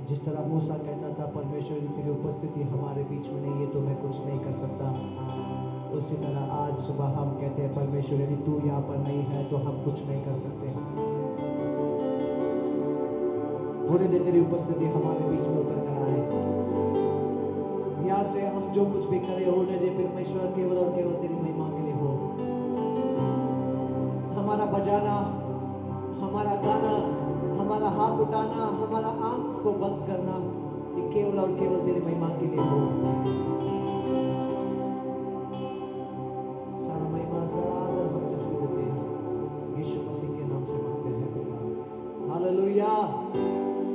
जिस तरह मूसा कहता था, परमेश्वर की तेरी उपस्थिति हमारे बीच में नहीं है तो मैं कुछ नहीं कर सकता, उसी तरह आज सुबह हम कहते हैं, परमेश्वर यदि तू यहाँ पर नहीं है तो हम कुछ नहीं कर सकते। होने दे तेरी उपस्थिति हमारे बीच में उतर कर आए। यहाँ से हम जो कुछ भी करें, होने दे परमेश्वर केवल और केवल तेरी महिमा के लिए हो। हमारा बजाना, हमारा गाना, हमारा हाथ उठाना, हमारा आंख को बंद करना, ये केवल और केवल तेरी महिमा के लिए हो। सारा महिमा, सारा आदर हम तुझको देते हैं, यीशु मसीह के नाम से मांगते हैं पिता। Hallelujah,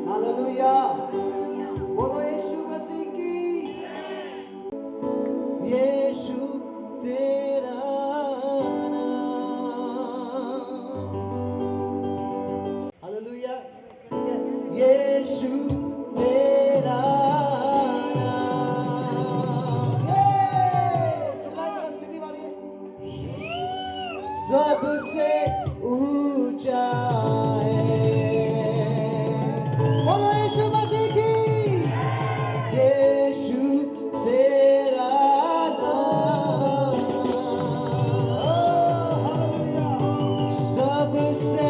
hallelujah. बोलो यीशु मसीह की। यीशु तेरा हालेलुया, ठीक है। यीशु तेरा नाम, चिल्लाए करो, सीधी वाली है। सबसे ऊंचा है। बोलो यीशु मसीह की। यीशु तेरा नाम सबसे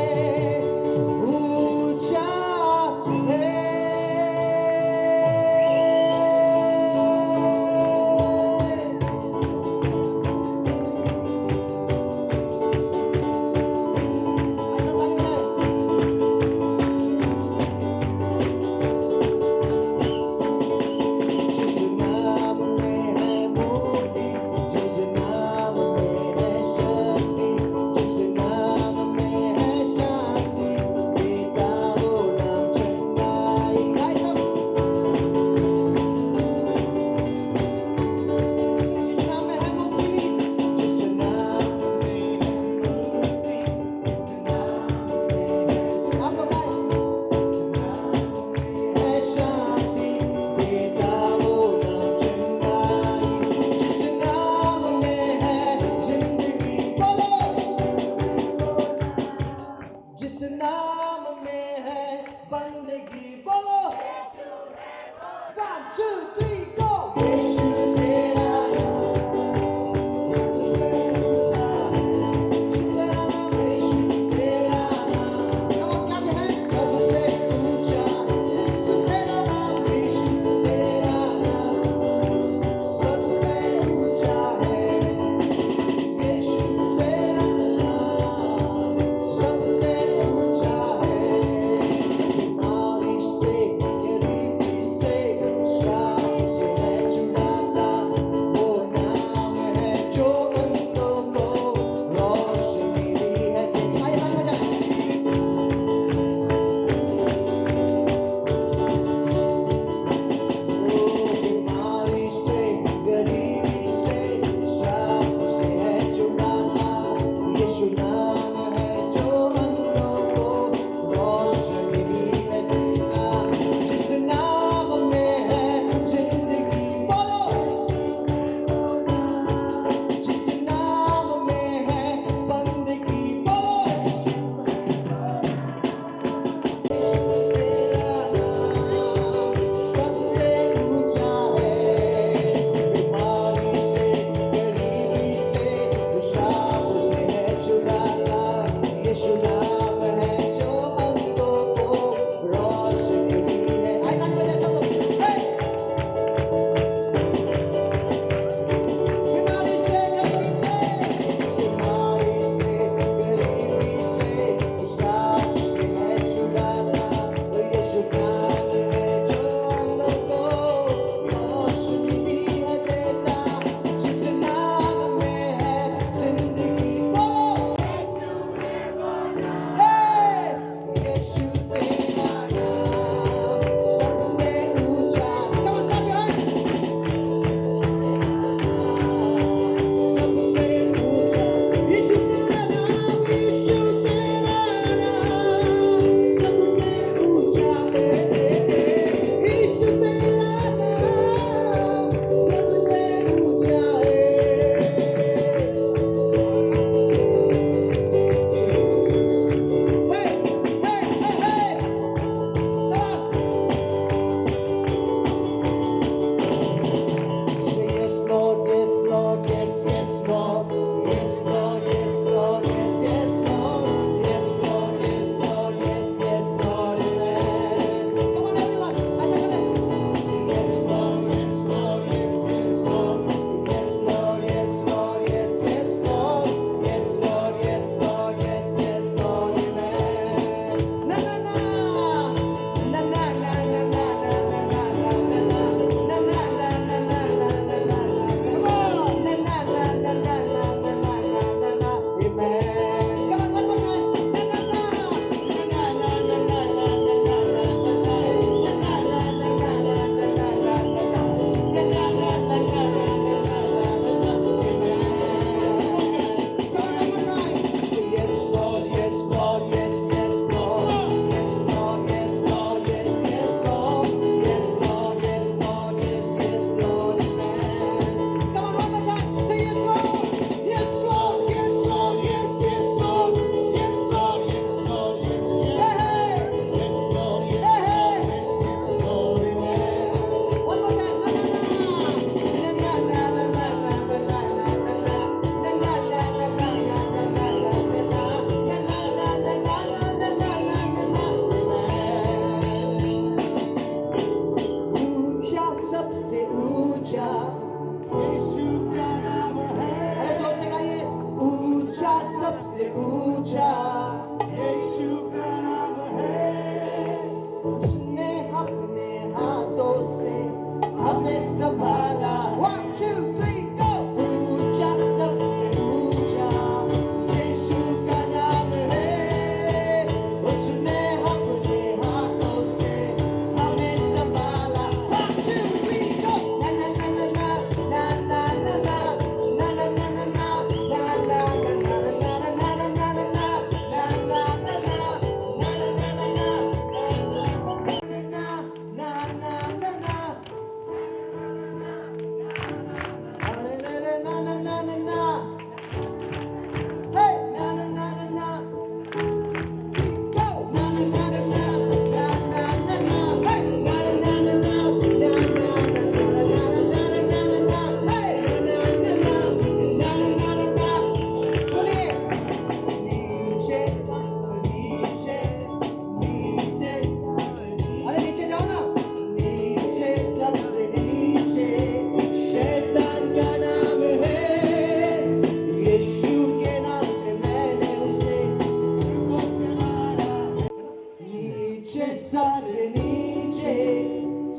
सबसे नीचे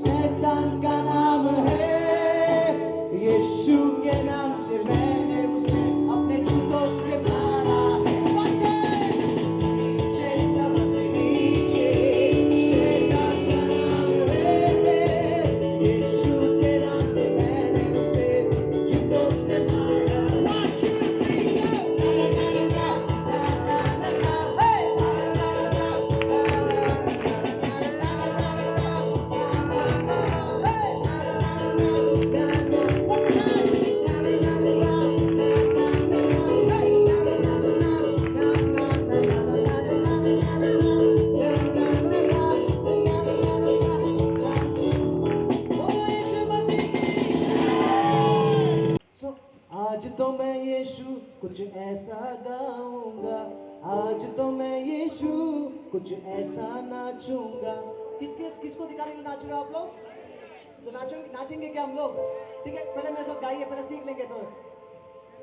शैतान का नाम है, यीशु के नाम से मैंने उसे अपने जूतों से मारा है। नीचे सबसे नीचे शैतान का नाम है, यीशु के नाम से मैंने उसे जूतों से मारा। 1 2 3 So, आज तो मैं यीशु कुछ ऐसा गाऊंगा, आज तो मैं यीशु कुछ ऐसा नाचूंगा। किसको दिखाने के लिए नाच रहे हो आप लोग? तो नाचेंगे क्या हम लोग? ठीक है, पहले मेरे साथ गाइए, पहले सीख लेंगे तो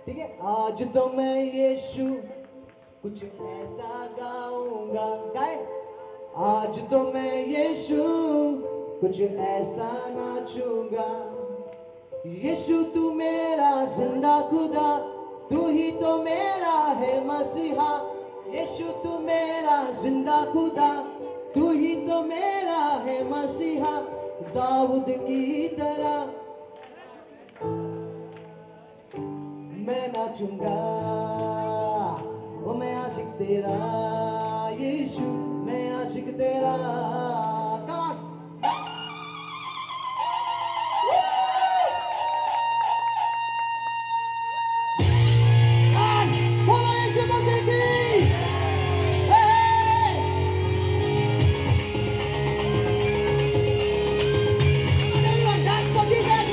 ठीक है। आज तो मैं यीशु कुछ ऐसा गाऊंगा, गाए। आज तो मैं यीशु कुछ ऐसा नाचूंगा। यीशु तू मेरा जिंदा खुदा, तू ही तो मेरा है मसीहा। यीशु तू मेरा जिंदा खुदा, तू ही तो मेरा है मसीहा। दाऊद की तरह मैं नाचूंगा, वो मैं आशिक तेरा यीशु, मैं आशिक तेरा। Come on. बोलो यीशु मसीह की। Everyone dance for Jesus.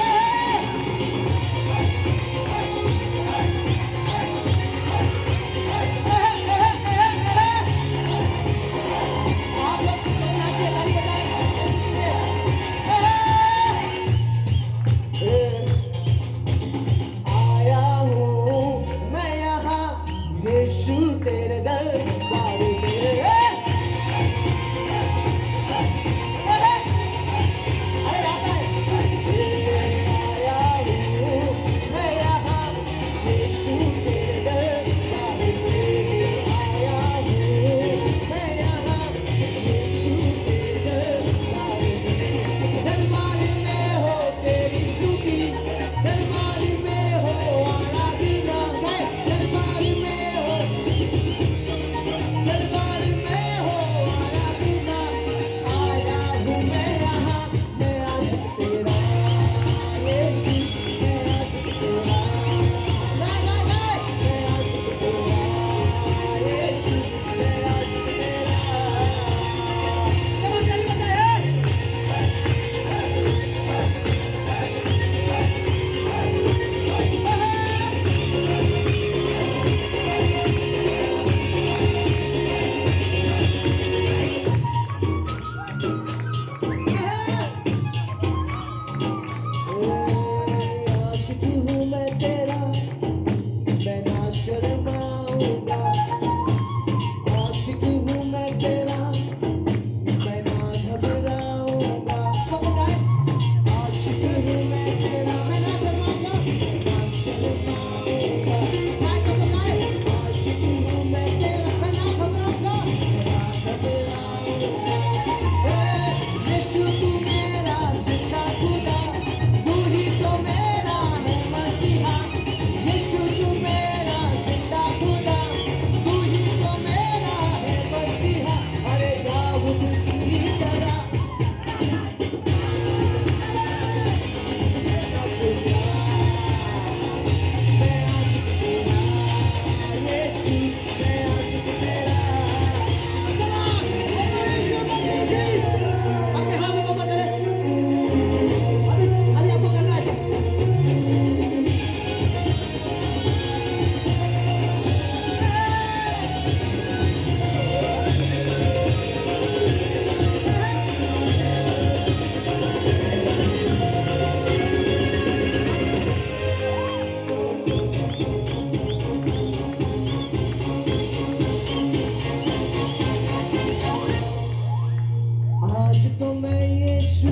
तो मैं यीशु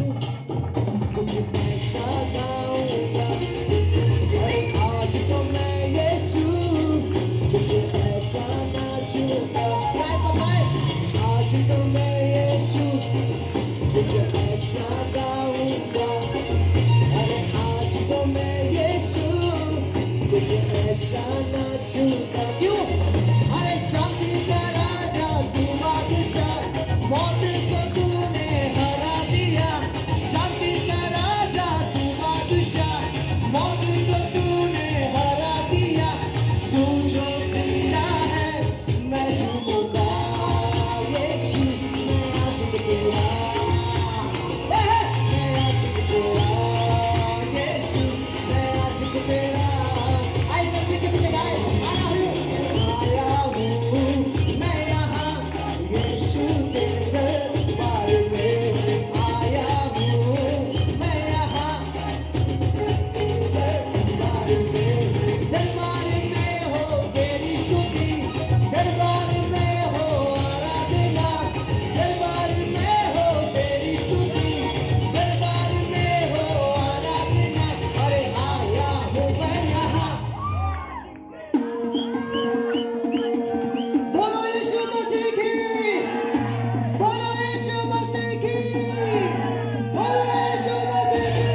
कुछ ऐसा गाऊंगा, अरे आज तो मैं यीशु कुछ ऐसा नाचूंगा। ऐसा भाई, आज तो मैं यीशु कुछ ऐसा गाऊंगा, अरे आज तो मैं यीशु कुछ ऐसा नाचूंगा। क्यों? अरे शांति का राजा तू बादशाह, मौत को तूने हरा दिया। शांति का राजा तू बादशाह, मौत को तूने हरा दिया। तू जो जिंदा है मैं झूमूंगा, यीशु मैं आशिक तेरा, मैं आशिक तेरा, यीशु मैं आशिक तेरा। आई मैं पीछे पीछे गाए, आया हूँ मैं यहाँ, यीशु तेरे दरबार में आया हूँ मैं यहाँ, दरबार में हो तेरी स्तुति, दरबार में हो आराधना, दरबार में हो तेरी स्तुति, दरबार में हो आराधना। अरे आया हूँ मैं यहाँ। बोलो यीशु मसीह की, बोलो यीशु मसीह की, बोलो यीशु मसीह की।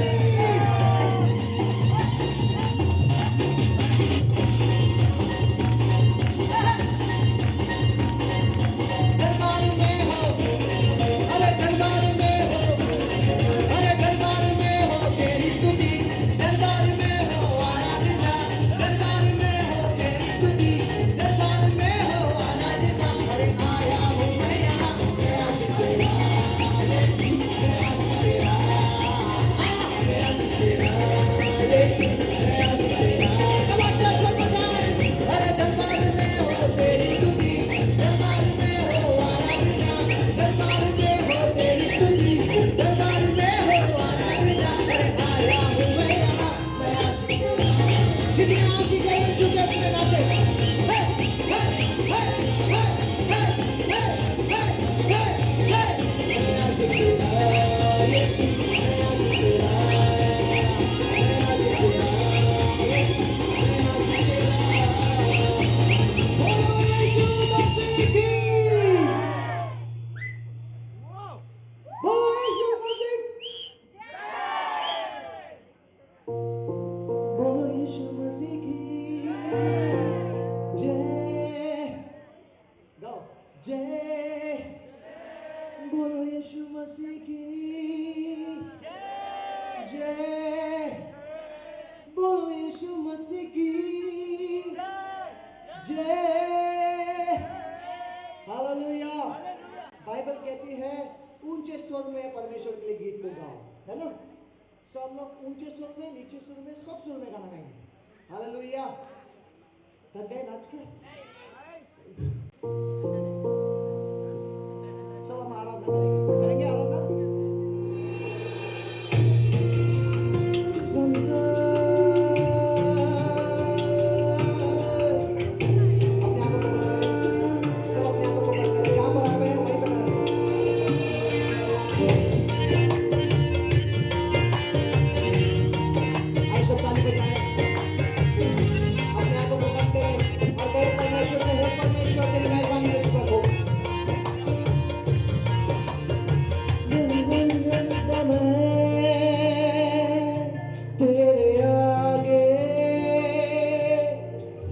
दरबार में हो, अरे दरबार में हो, अरे दरबार में हो तेरी स्तुति, दरबार में हो आराधना, दरबार में हो तेरी स्तुति, दरबार में हो आराधना। अरे आया हूँ मैं यहाँ, मैं आशिक तेरा, यीशु मैं आशिक तेरा, मैं आशिक तेरा, यीशु मैं आशिक तेरा। कब अच्छा अच्छा बजाए। अरे दरबार में हो तेरी स्तुति, दरबार में हो आराधना, दरबार में हो तेरी स्तुति, दरबार में हो आराधना। अरे आया हूँ मैं यहाँ, मैं आशिक तेरा। जितने आशिक है यीशु के उसमें नाचे। हे, हे, हे, हे, हे, हे, हे, हे, हे। मैं आशिक तेरा, यीशु मैं आशिक तेरा, मैं आशिक तेरा, यीशु मैं आशिक तेरा। बोलो यीशु मसीह की, बोलो यीशु मसीह, बोलो यीशु मसीह की जय। गाओ जय, बोलो यीशु मसीह की जय, बोलो यीशु मसीह की जय। हालेलुया। बाइबल कहती है ऊंचे स्वर में परमेश्वर के लिए गीत को गाओ, है ना? सो हम लोग ऊंचे सुर में, नीचे सुर में, सब सुर में गाना गाएंगे। हालेलुया। थक गए नाच के? सब हम आराधना करेंगे, करेंगे आराधना। समझो अपने आंखों को बंद करें, सब अपने आंखों को बंद करें, जहाँ पर आप हैं वहीं पर रहें। आई सब ताली बजाएं, अपने आंखों को बंद करें और कहें परमेश्वर से, हे परमेश्वर तेरी मेहरबानी मुझ पर हो। तेरे आगे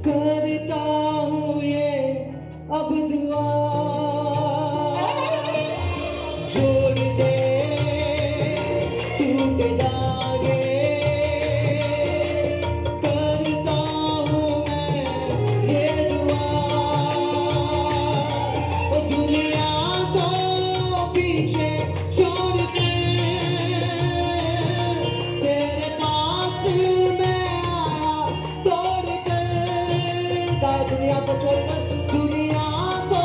करता हूँ ये अब दुआ, जोड़ दे टूटे धागे, करता हूँ मैं ये दुआ। ओ दुनिया को पीछे छोड़ कर तेरे पास मैं आया तोड़ कर। दुनिया को छोड़कर, दुनिया को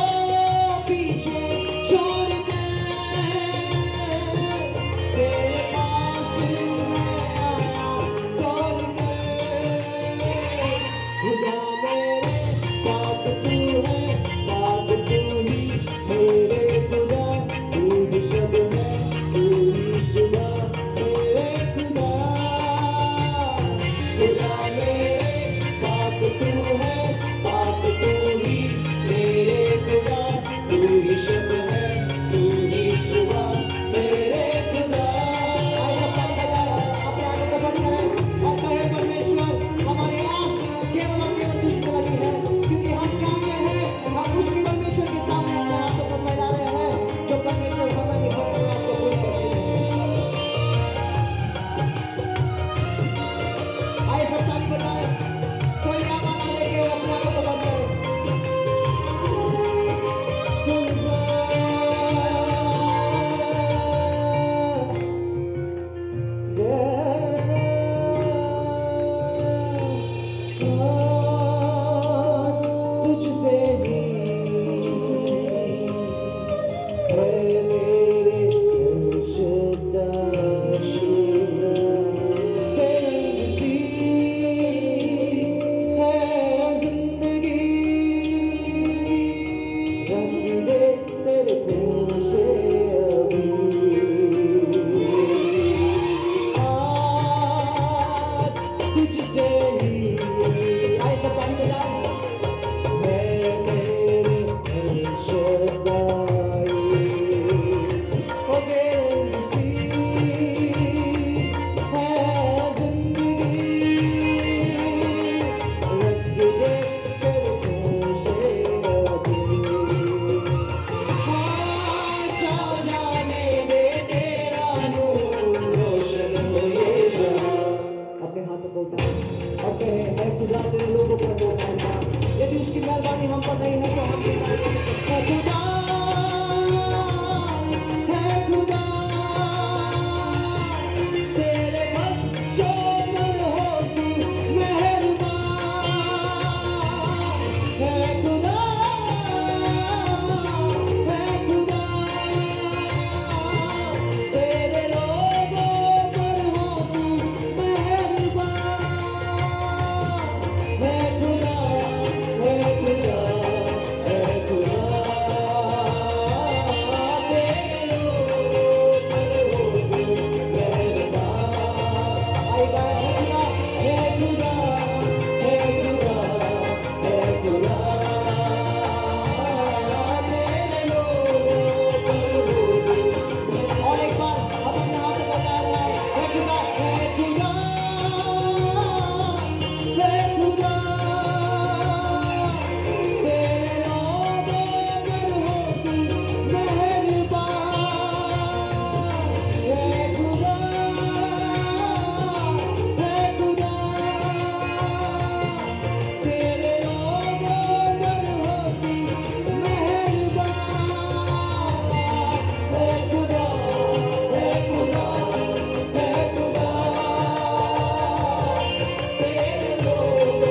पीछे छोड़ कर है मेरे El Shaddai, बेरंग सी है जिंदगी, रंग दे तेरे खून से अभी, आज तुझसे ही आए सब पानी पे जाओ, है मेरे El Shaddai, ओ बेरंग सी है जिंदगी, रंग दे तेरे खून से अभी, छा जाने दे तेरा नूर, रोशन हो ये जहां। अपने हाथों को उठाओ और कहे, है खुदा तेरे लोगों पर वो मेहरबान, यदि उसकी मेहरबानी हम पर नहीं है तो हम जिंदा नहीं हो सकते। है खुदा, है खुदा, तेरे बच्चों पर हो तू मेहरबान, है खुदा, है खुदा, तेरे लोगों पर हो तू मेहरबान, है खुदा, है खुदा, है खुदा, तेरे लोगों पर हो तू मेहरबान। आएगा, है खुदा, है खुदा, है खुदा, तेरे लोगों पर हो तू। और एक बार हम अपने हाथों को उठाए हुए हैं, है खुदा, है खुदा, है खुदा, तेरे लोगों पर हो तू मेहरबान, है खुदा, है खुदा, तेरे लोगों पर हो तू मेहरबान, है खुदा, है खुदा, है खुदा, तेरे लोगों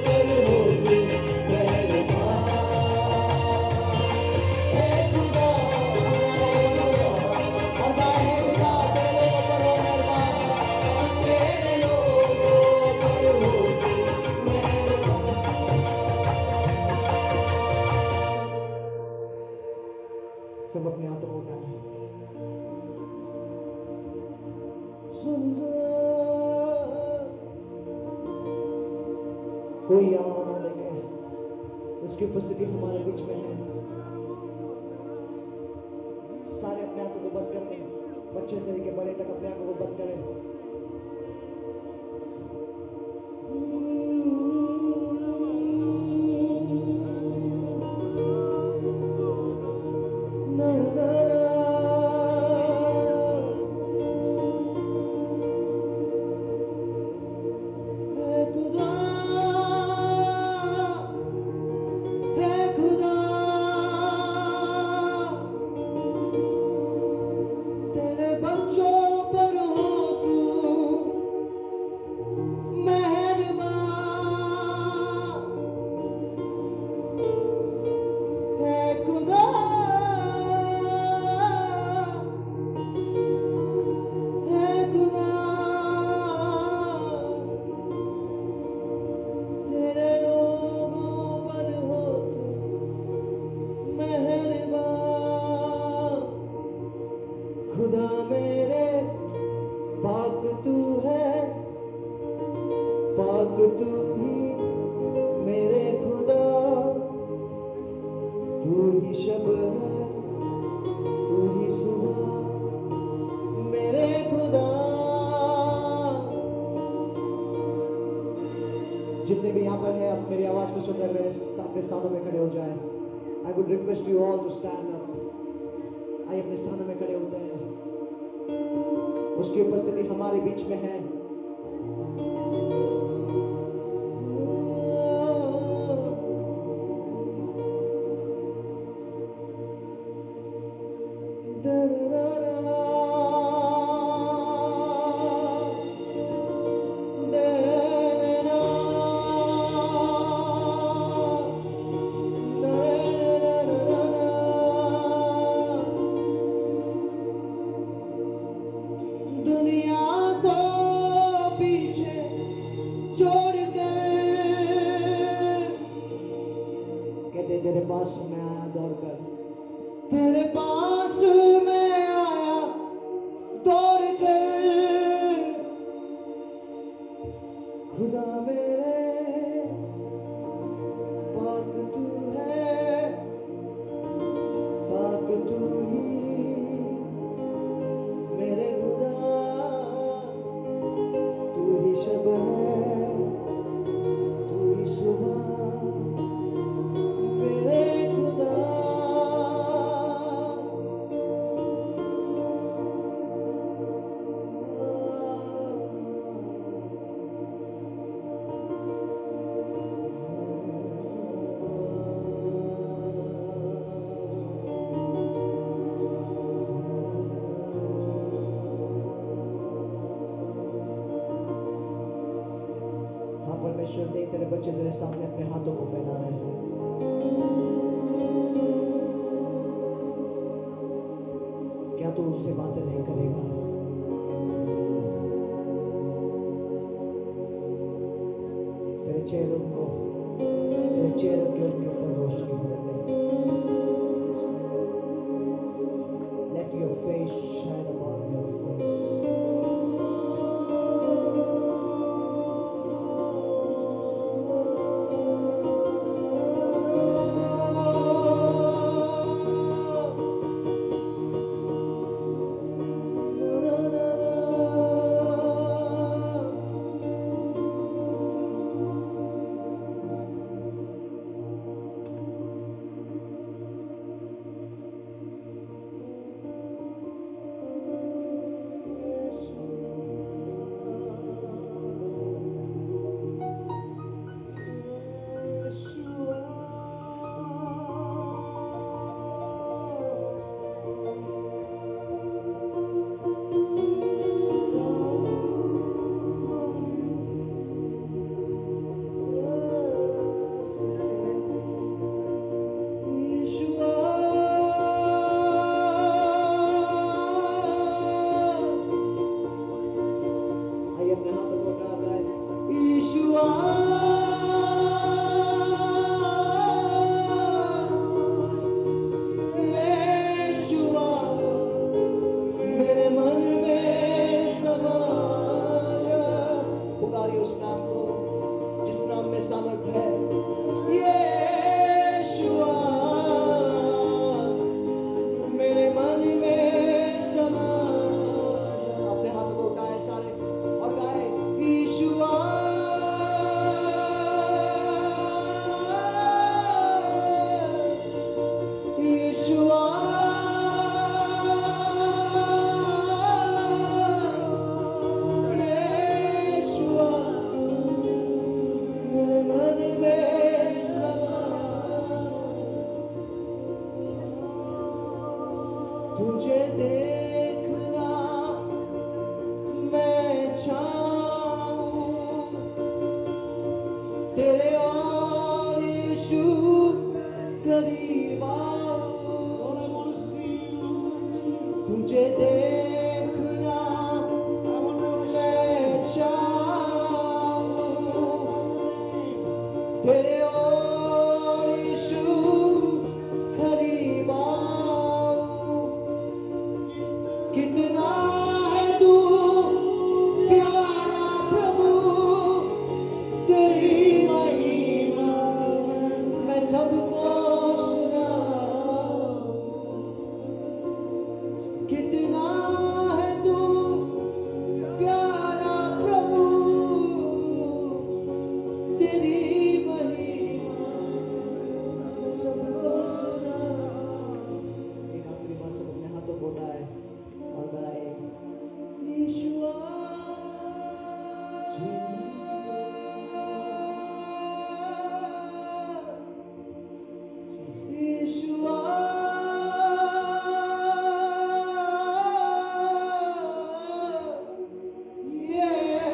पर हो तू मेहरबान, है खुदा, और गाए है खुदा, तेरे लोगों पर हो मेहरबान, तेरे लोगों पर हो तू मेहरबान। सब अपने हाथों को उठाएं। सुंदर कोई आह्वान ना देखे, उसकी उपस्थिति हमारे बीच में है। सारे अपने आंखों को बंद करें, बच्चे से लेकर बड़े तक अपने आंखों को बंद करें। ना ना ना, है खुदा, है खुदा, तेरे बच्चों पर हो तू मेहरबान, है खुदा, है खुदा, तेरे लोगों पर हो तू मेहरबान, खुदा मेरे पाक तू है, पाक तू ही मेरे खुदा, तू ही शब है, तू ही सुबह मेरे खुदा। जितने भी यहाँ पर हैं, आप मेरी आवाज को सुन रहे हैं, अपने स्थानों में खड़े हो जाएं। I would request you all to stand up. आइए अपने स्थानों में खड़े होते हैं, उसकी उपस्थिति हमारे बीच में है। परमेश्वर देख तेरे बच्चे तेरे सामने अपने हाथों को फैला रहे हैं। क्या तू उनसे बातें नहीं करेगा? तेरे चेहरों की उनके ऊपर रोशनी हो रही है। Let your face shine upon your face. तुझे देखना मैं चाहूं, तेरे और यीशु करीब आऊं। तुझे देखना मैं चाहूं, तेरे और यीशु करीब आऊं। कितना है तू प्यारा प्रभु, तेरी महिमा मैं सबको सुनाऊं। कितना है तू प्यारा प्रभु, तेरी महिमा मैं सबको सुनाऊं। एक आखिरी बार सब अपने हाथों को उठाए और गाए, यीशुआ यीशुआ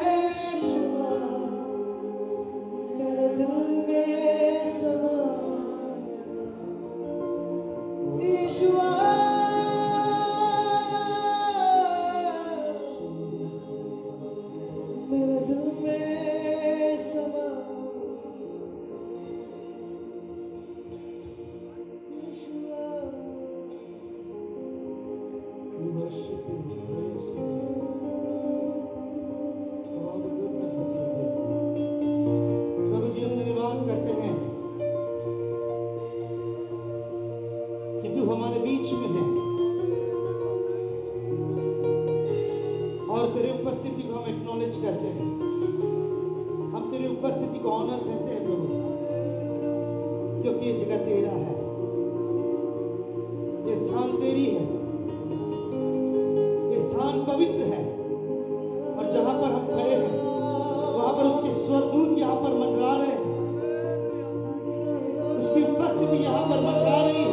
यीशुआ मेरे दिल में समा। यीशुआ मेरे दिल में समा। यीशुआ we worship you, praise you for all the goodness that you did. प्रभु जी हम धन्यवाद करते हैं कि तू हमारे बीच में है और तेरी उपस्थिति को हम एक्नॉलेज करते हैं। हम तेरी उपस्थिति को ऑनर करते हैं प्रभु, क्योंकि ये जगह तेरा है, ये स्थान तेरी है, ये स्थान पवित्र है। और जहां पर हम खड़े हैं वहां पर उसके स्वर्गदूत यहाँ पर मंडरा रहे हैं, उसकी उपस्थिति यहाँ पर मंडरा रही है,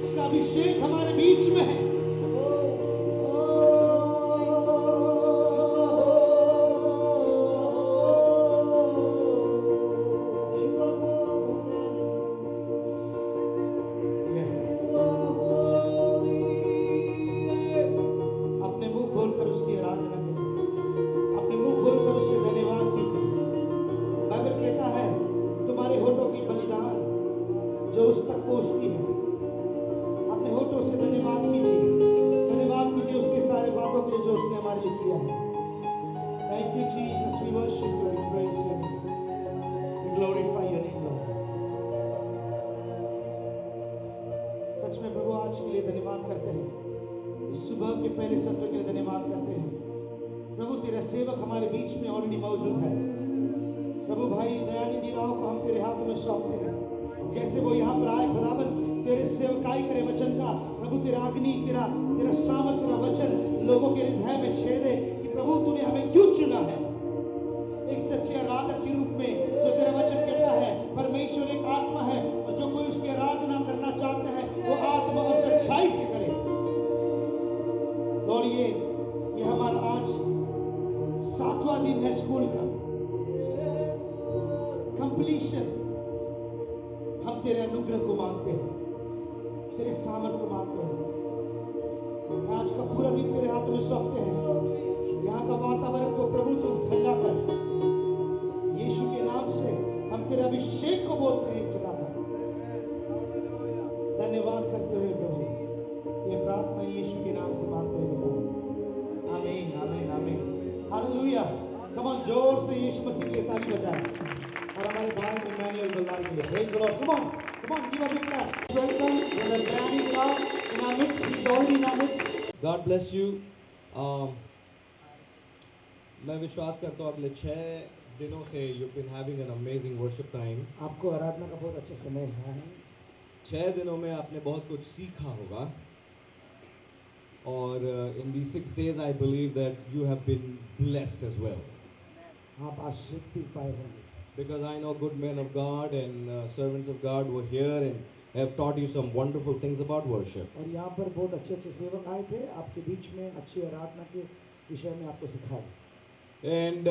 उसका अभिषेक हमारे बीच में है। सच में प्रभु आज के लिए धन्यवाद करते हैं, इस सुबह के पहले सत्र के लिए धन्यवाद करते हैं। प्रभु तेरा सेवक हमारे बीच में ऑलरेडी मौजूद है। प्रभु भाई दयानिधि राव को हम तेरे हाथों में सौंपते हैं, जैसे वो यहाँ पर आए खुदावन तेरे सेवकाई करे वचन का, प्रभु तेरा अग्नि तेरा तेरा सामर्थ तेरा वचन लोगों के हृदय में छेदे कि प्रभु तूने हमें क्यों चुना है एक सच्चे आराधक के रूप में। जो तेरा वचन कहता है परमेश्वर एक आत्मा है और जो कोई उसकी आराधना करना चाहता है वो आत्मा और सच्चाई से करे। और ये हमारा आज 7वां दिन है स्कूल का कंप्लीशन। हम तेरे अनुग्रह को मांगते हैं, तेरे सामर्थ को मांगते हैं। आज का पूरा दिन तेरे हाथों में सौंपते हैं। यहाँ का वातावरण को प्रभु तू ठंडा कर। यीशु के नाम से हम तेरे अभिषेक को बोलते हैं इस जगह पर, धन्यवाद करते हुए प्रभु। ये प्रार्थना यीशु के नाम से मांगते हुए पिता, आमीन आमीन आमीन हालेलुया। कम ऑन, जोर से यीशु मसीह के लिए ताली बजाएं और हमारे भाई इमैनुअल बल्लारी के लिए praise the Lord. Come on, give a big clap. Welcome brother granny class in our midst, he is already in our midst. God bless you. मैं विश्वास करता हूँ अगले 6 दिनों से you been having an amazing worship time. आपको आराधना का बहुत अच्छा समय है। 6 दिनों में आपने बहुत कुछ सीखा होगा और in the 6 days I believe that you have been blessed as well. आप आशीषित भी पाए होंगे। Because I know good men of God and servants of God were here and have taught you some wonderful things about worship. और यहाँ पर बहुत अच्छे अच्छे सेवक आए थे, आपके बीच में अच्छी आराधना के विषय में आपको सिखाया। And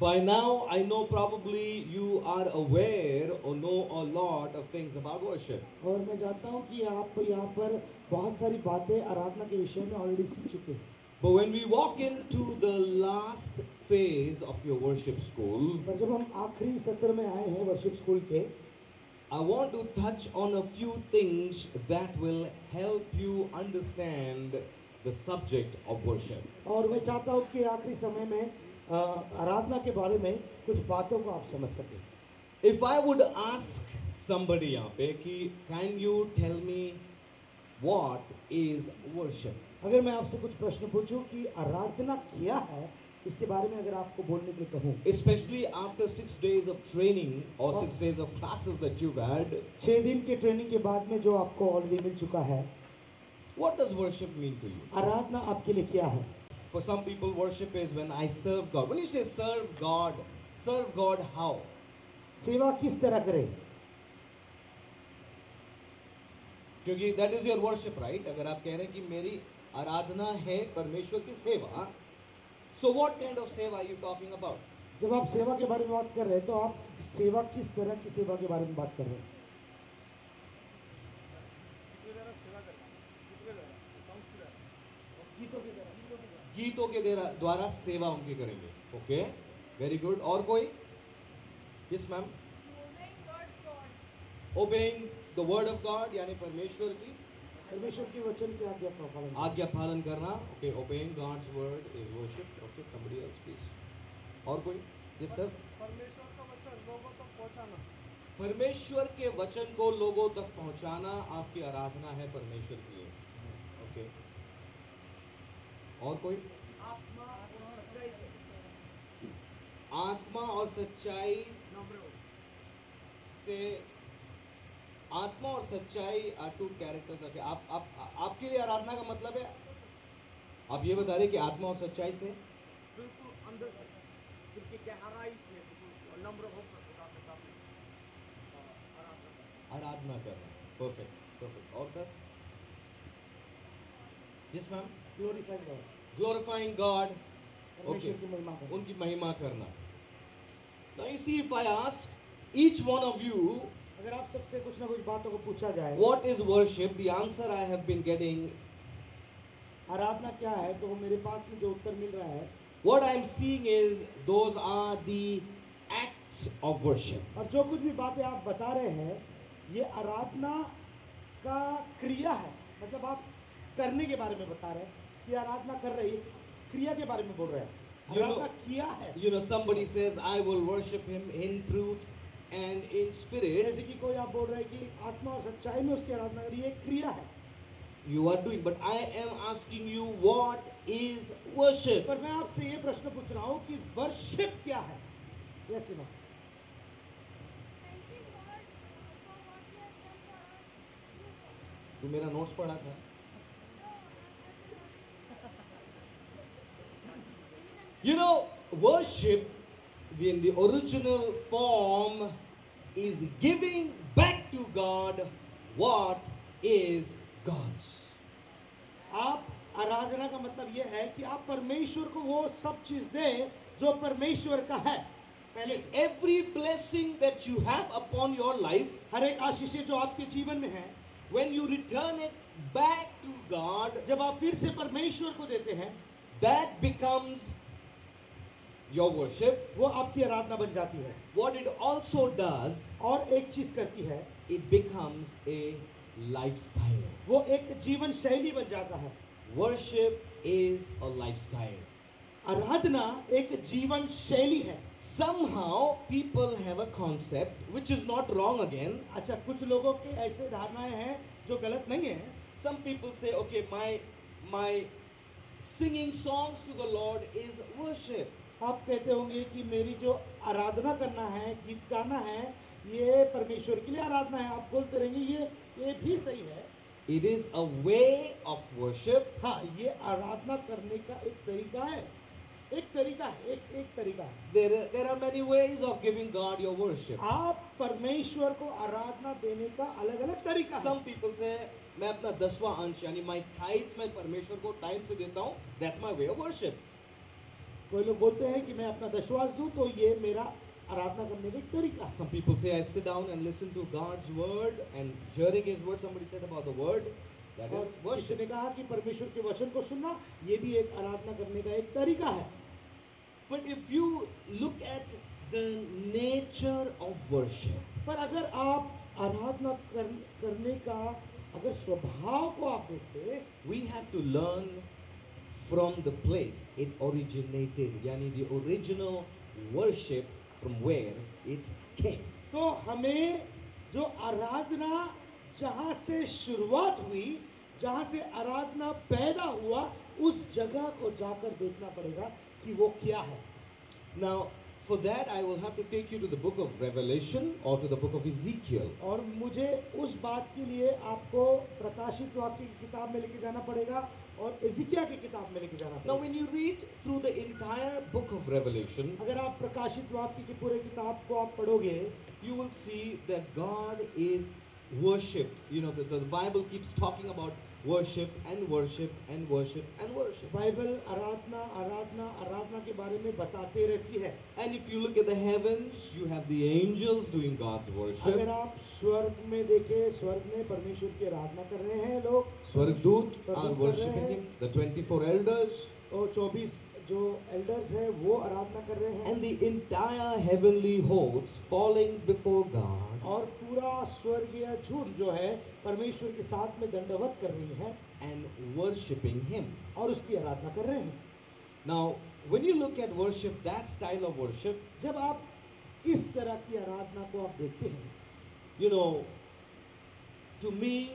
by now I know probably you are aware or know a lot of things about worship. और मैं जानता हूँ कि आप यहाँ पर बहुत सारी बातें आराधना के विषय में ऑलरेडी सीख चुके हैं। But when we walk into the last phase of your worship school, पर जब हम आखिरी सत्र में आए हैं वर्शिप स्कूल के, I want to touch on a few things that will help you understand the subject of worship. और मैं चाहता हूँ कि आखिरी समय में आराधना के बारे में कुछ बातों को आप समझ सकें। If I would ask somebody यहाँ पे कि can you tell me what is worship? अगर मैं आपसे कुछ प्रश्न पूछूं कि आराधना क्या है, इसके बारे में अगर आपको बोलने के लिए कहूं, Especially after 6 days of training or 6 days of classes that you've had, 6 दिन के ट्रेनिंग के बाद में जो आपको ऑलरेडी मिल चुका है, what does worship mean to you? आराधना आपके लिए क्या है? For some people, worship is when I serve God. When you say serve God how? सेवा किस तरह करें? क्योंकि that is your worship, right? अगर आप कह रहे हैं कि मेरी आराधना है परमेश्वर की सेवा, so what kind of सेवा are you talking about? जब आप सेवा के बारे में बात कर रहे हैं तो आप सेवा किस तरह की सेवा के बारे में बात कर रहे हैं? गीतों के द्वारा सेवा उनकी करेंगे। Okay, very good. और कोई? Yes ma'am. Obeying the word of God, यानी परमेश्वर की वचन की आज्ञा पालन करना। Okay, obeying God's word is worship. Okay, somebody else please. और कोई? Yes sir. परमेश्वर का वचन लोगों तक पहुंचाना। परमेश्वर के वचन को लोगों तक पहुंचाना आपकी आराधना है परमेश्वर की। ओके, और कोई? आत्मा और सच्चाई से, आत्मा और सच्चाई आर टू कैरेक्टर्स। आपके लिए आराधना का मतलब है, आप ये बता रहे कि आत्मा और सच्चाई से, बिल्कुल अंदर से, बिल्कुल गहराई से, बिल्कुल नम्र होकर खुदा के सामने आराधना करना। Perfect perfect. और sir? Yes ma'am. Glorifying God. Okay, उनकी महिमा करना। Now you see, if I ask each one of you, अगर आप सबसे कुछ ना कुछ बातों को पूछा जाए, what is worship? The answer I have been getting, आराधना क्या है, तो मेरे पास में जो उत्तर मिल रहा है, what I am seeing is those are the acts of worship. और जो कुछ भी बातें आप बता रहे हैं, ये आराधना का क्रिया है। मतलब आप करने के बारे में बता रहे हैं कि आराधना कर रही, क्रिया के बारे में बोल रहे हैं। आराधना किया है। You know, somebody says, I will worship him in truth and in spirit, जैसे कि कोई आप बोल रहे हैं कि आत्मा और सच्चाई में उसकी आराधना करिए, ये एक क्रिया है। you are doing. But I am asking you, what is worship? पर मैं आपसे ये प्रश्न पूछ रहा हूँ कि वर्शिप क्या है? Yes no. तू मेरा नोट्स पढ़ा था? You know, worship in the original form is giving back to God what is God's. आप आराधना का मतलब ये है कि आप परमेश्वर को वो सब चीज दें जो परमेश्वर का है। पहले से Every blessing that you have upon your life, हर एक आशीषें जो आपके जीवन में है, when you return it back to God, जब आप फिर से परमेश्वर को देते हैं, that becomes your worship. वो आपकी आराधना बन जाती है। What it also does, और एक चीज करती है, it becomes a lifestyle. वो एक जीवन शैली बन जाता है। Worship is a lifestyle. आराधना एक जीवन शैली है। Somehow people have a concept which is not wrong again. अच्छा, कुछ लोगों के ऐसे धारणाएं हैं जो गलत नहीं है। Some people say, okay, my singing songs to the Lord is worship. आप कहते होंगे कि मेरी जो आराधना करना है, गीत गाना है, ये परमेश्वर के लिए आराधना है। आप बोलते रहेंगे ये भी सही है। It is a way of worship. हाँ, ये आराधना करने का एक तरीका है। एक तरीका है, एक तरीका है। There are many ways of giving God your worship. आप परमेश्वर को आराधना देने का अलग अलग तरीका है। Some people say, मैं अपना 10वां अंश यानी my tithe मैं परमेश्वर को टाइम से देता हूँ. That's my way of worship. कोई लोग बोलते हैं कि मैं अपना दशवांश दूं तो ये मेरा आराधना करने का एक तरीका है। Some people say I sit down and listen to God's word and hearing His word. Somebody said about the word. That और is किसी worship. ने कहा कि परमेश्वर के वचन को सुनना ये भी एक आराधना करने का एक तरीका है। But if you look at the nature of worship, पर अगर आप आराधना करने का अगर स्वभाव को आप देखें, we have to learn from the place it originated, yani the original worship from where it came. तो हमें जो आराधना जहाँ से शुरुआत हुई, जहाँ से आराधना पैदा हुआ, उस जगह को जाकर देखना पड़ेगा कि वो क्या है। Now, for that I will have to take you to the book of Revelation or to the book of Ezekiel. और मुझे उस बात के लिए आपको प्रकाशित वाक्य की किताब में लेके जाना पड़ेगा और एजिकिया की किताब में लेके जाना Now, पड़ेगा। when you read through the entire book of Revelation, अगर आप प्रकाशित वाक्य की पूरे किताब को आप पढ़ोगे, you will see that God is worshipped. You know, the Bible keeps talking about worship and worship and worship and worship. Bible आराधना आराधना आराधना के बारे में बताते रहती है। And if you look at the heavens, you have the angels doing God's अगर worship. आप स्वर्ग में देखें, स्वर्ग में परमेश्वर की आराधना कर रहे हैं लोग, Swargdut are स्वर्गदूत कर रहे worshipping हैं, Him. The 24 elders और 24 जो एल्डर्स हैं वो आराधना कर रहे हैं, and the entire heavenly hosts falling before God. और पूरा स्वर्गीय झुंड जो है परमेश्वर के साथ में दंडवत कर रही है And worshipping Him. और उसकी आराधना कर रहे हैं। Now, when you look at worship, that style of worship, जब आप इस तरह की आराधना को आप देखते हैं, you know, to me,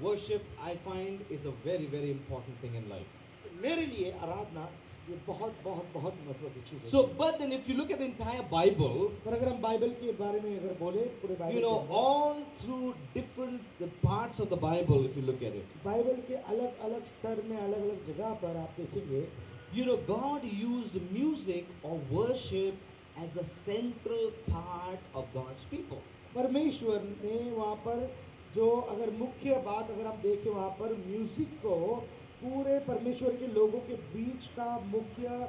worship I find is a very, very important thing in life. मेरे लिए आराधना ये बहुत बहुत बहुत महत्वपूर्ण चीज है। So, but then if you look at the entire Bible, पर अगर हम बाइबल के बारे में अगर बोले, पूरे बाइबल you know, के अंदर, all through different parts of the Bible, if you look at it, Bible के अलग अलग स्तर में अलग अलग जगह पर आप देखेंगे, you know, God used music or worship as a central part of God's people. परमेश्वर ने वहाँ पर जो अगर मुख्य बात अगर हम देखें वहाँ पर म्यूजिक को पूरे परमेश्वर के लोगों के बीच का मुख्य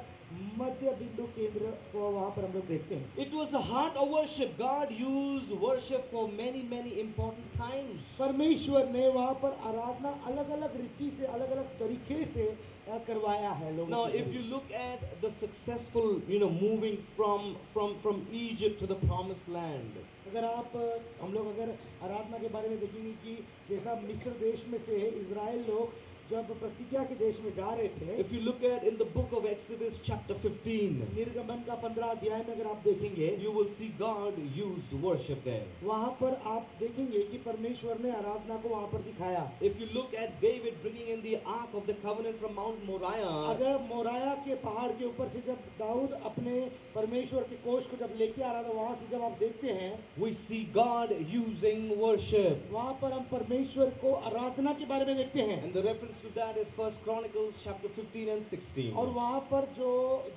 मध्य बिंदु केंद्र को वहाँ पर हम लोग देखते हैं। It was the heart of worship. God used worship for many, many important times. परमेश्वर ने वहाँ पर आराधना अलग अलग रीति से अलग अलग तरीके से करवाया है लोगों Now, के if लिए। you look at the successful, you know, moving from Egypt to the promised land, अगर आप हम लोग अगर आराधना के बारे में देखेंगे कि जैसा मिस्र देश में से इजराइल लोग जब प्रतिज्ञा के देश में जा रहे थे, if you look at in the book of Exodus chapter 15, निर्गमन का 15 अध्याय में अगर आप देखेंगे, you will see God used worship there. वहां पर आप देखेंगे कि परमेश्वर ने आराधना को वहां पर दिखाया। If you look at David bringing in the ark of the covenant from Mount Moriah, अगर मोराया के पहाड़ के ऊपर से जब दाऊद अपने परमेश्वर के कोष को जब लेके आ रहा था, वहां से जब आप देखते हैं, we see God using worship. वहां पर हम परमेश्वर को आराधना के बारे में देखते हैं। And the reference to that is First Chronicles chapter 15 and 16. और वहां पर जो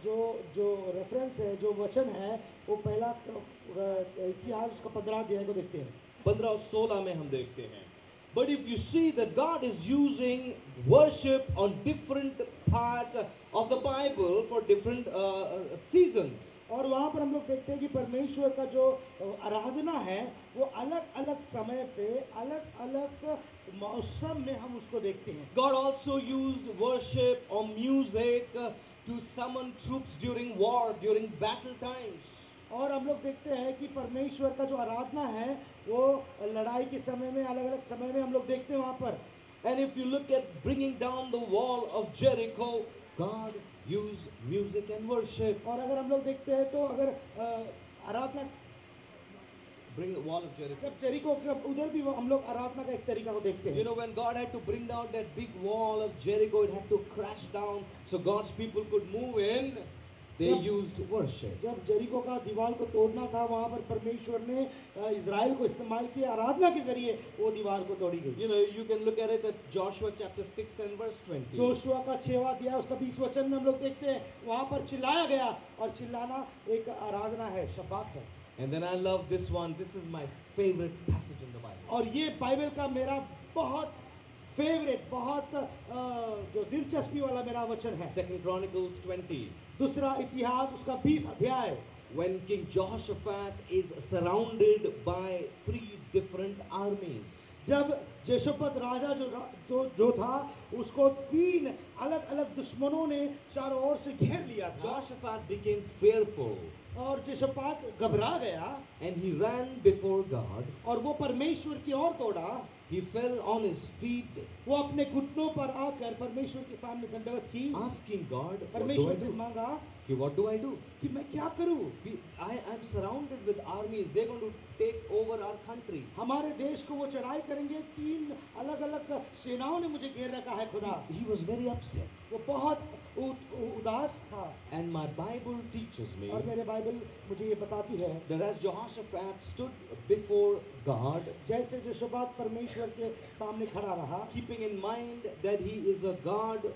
जो जो रेफरेंस है, जो वचन है, वो पहला इतिहास उसका 15 अध्याय को देखते हैं। 15 और 16 में हम देखते हैं. But if you see that God is using worship on different parts of the Bible for different seasons. और वहां पर हम लोग देखते हैं कि परमेश्वर का जो आराधना है, वो अलग अलग समय पे अलग अलग मौसम में हम उसको देखते हैं। God also used worship or music to summon troops during war, during battle times. और हम लोग देखते हैं कि परमेश्वर का जो आराधना है, वो लड़ाई के समय में अलग अलग समय में हम लोग देखते हैं वहां पर। And if you look at bringing down the wall of Jericho, God used music and worship. और अगर हम लोग देखते हैं तो अगर आराधना Bring the wall of Jericho. जब जेरिको के उधर भी हम लोग आराधना का एक तरीका को देखते You हैं। know, when God had to bring down that big wall of Jericho, it had to crash down so God's people could move in. They used worship. जब जेरिको का दीवार को तोड़ना था, वहां पर परमेश्वर ने इजराइल को इस्तेमाल किया, आराधना के जरिए वो दीवार को तोड़ी गई। You know, you can look at it at Joshua chapter 6 and verse 20. Joshua का 6वां अध्याय उसका 20 वचन में हम लोग देखते हैं, वहां पर चिल्लाया गया, और चिल्लाना एक आराधना है, शब्बात है। And then I love this one. This is my favorite passage in the Bible. और ये बाइबल का मेरा बहुत फेवरेट, बहुत जो दिलचस्पी वाला मेरा वचन है। 2 Chronicles 20. दूसरा इतिहास उसका 20 अध्याय, When King Jehoshaphat is surrounded by 3 different armies. जब जेशोपत राजा जो था, उसको 3 अलग अलग दुश्मनों ने चारों ओर से घेर लिया था, Jehoshaphat became fearful और जेशोपात घबरा गया, and he ran before God. और वो परमेश्वर की ओर दौड़ा। He fell on his feet, वो अपने घुटनों पर आकर परमेश्वर के सामने दंडवत की, asking God, what do I परमेश्वर से do? मांगा कि what do I do? कि मैं क्या करूं? I am surrounded with armies. They're going to take over our country. हमारे देश को वो चढ़ाई करेंगे, 3 अलग अलग सेनाओं ने मुझे घेर रखा है खुदा। He was very upset. वो बहुत उदास था। And my Bible teaches me और मेरे बाइबल मुझे ये बताती है, that as Jehoshaphat stood before God, जैसे जेशोपात परमेश्वर के सामने खड़ा रहा, keeping in mind that he is a God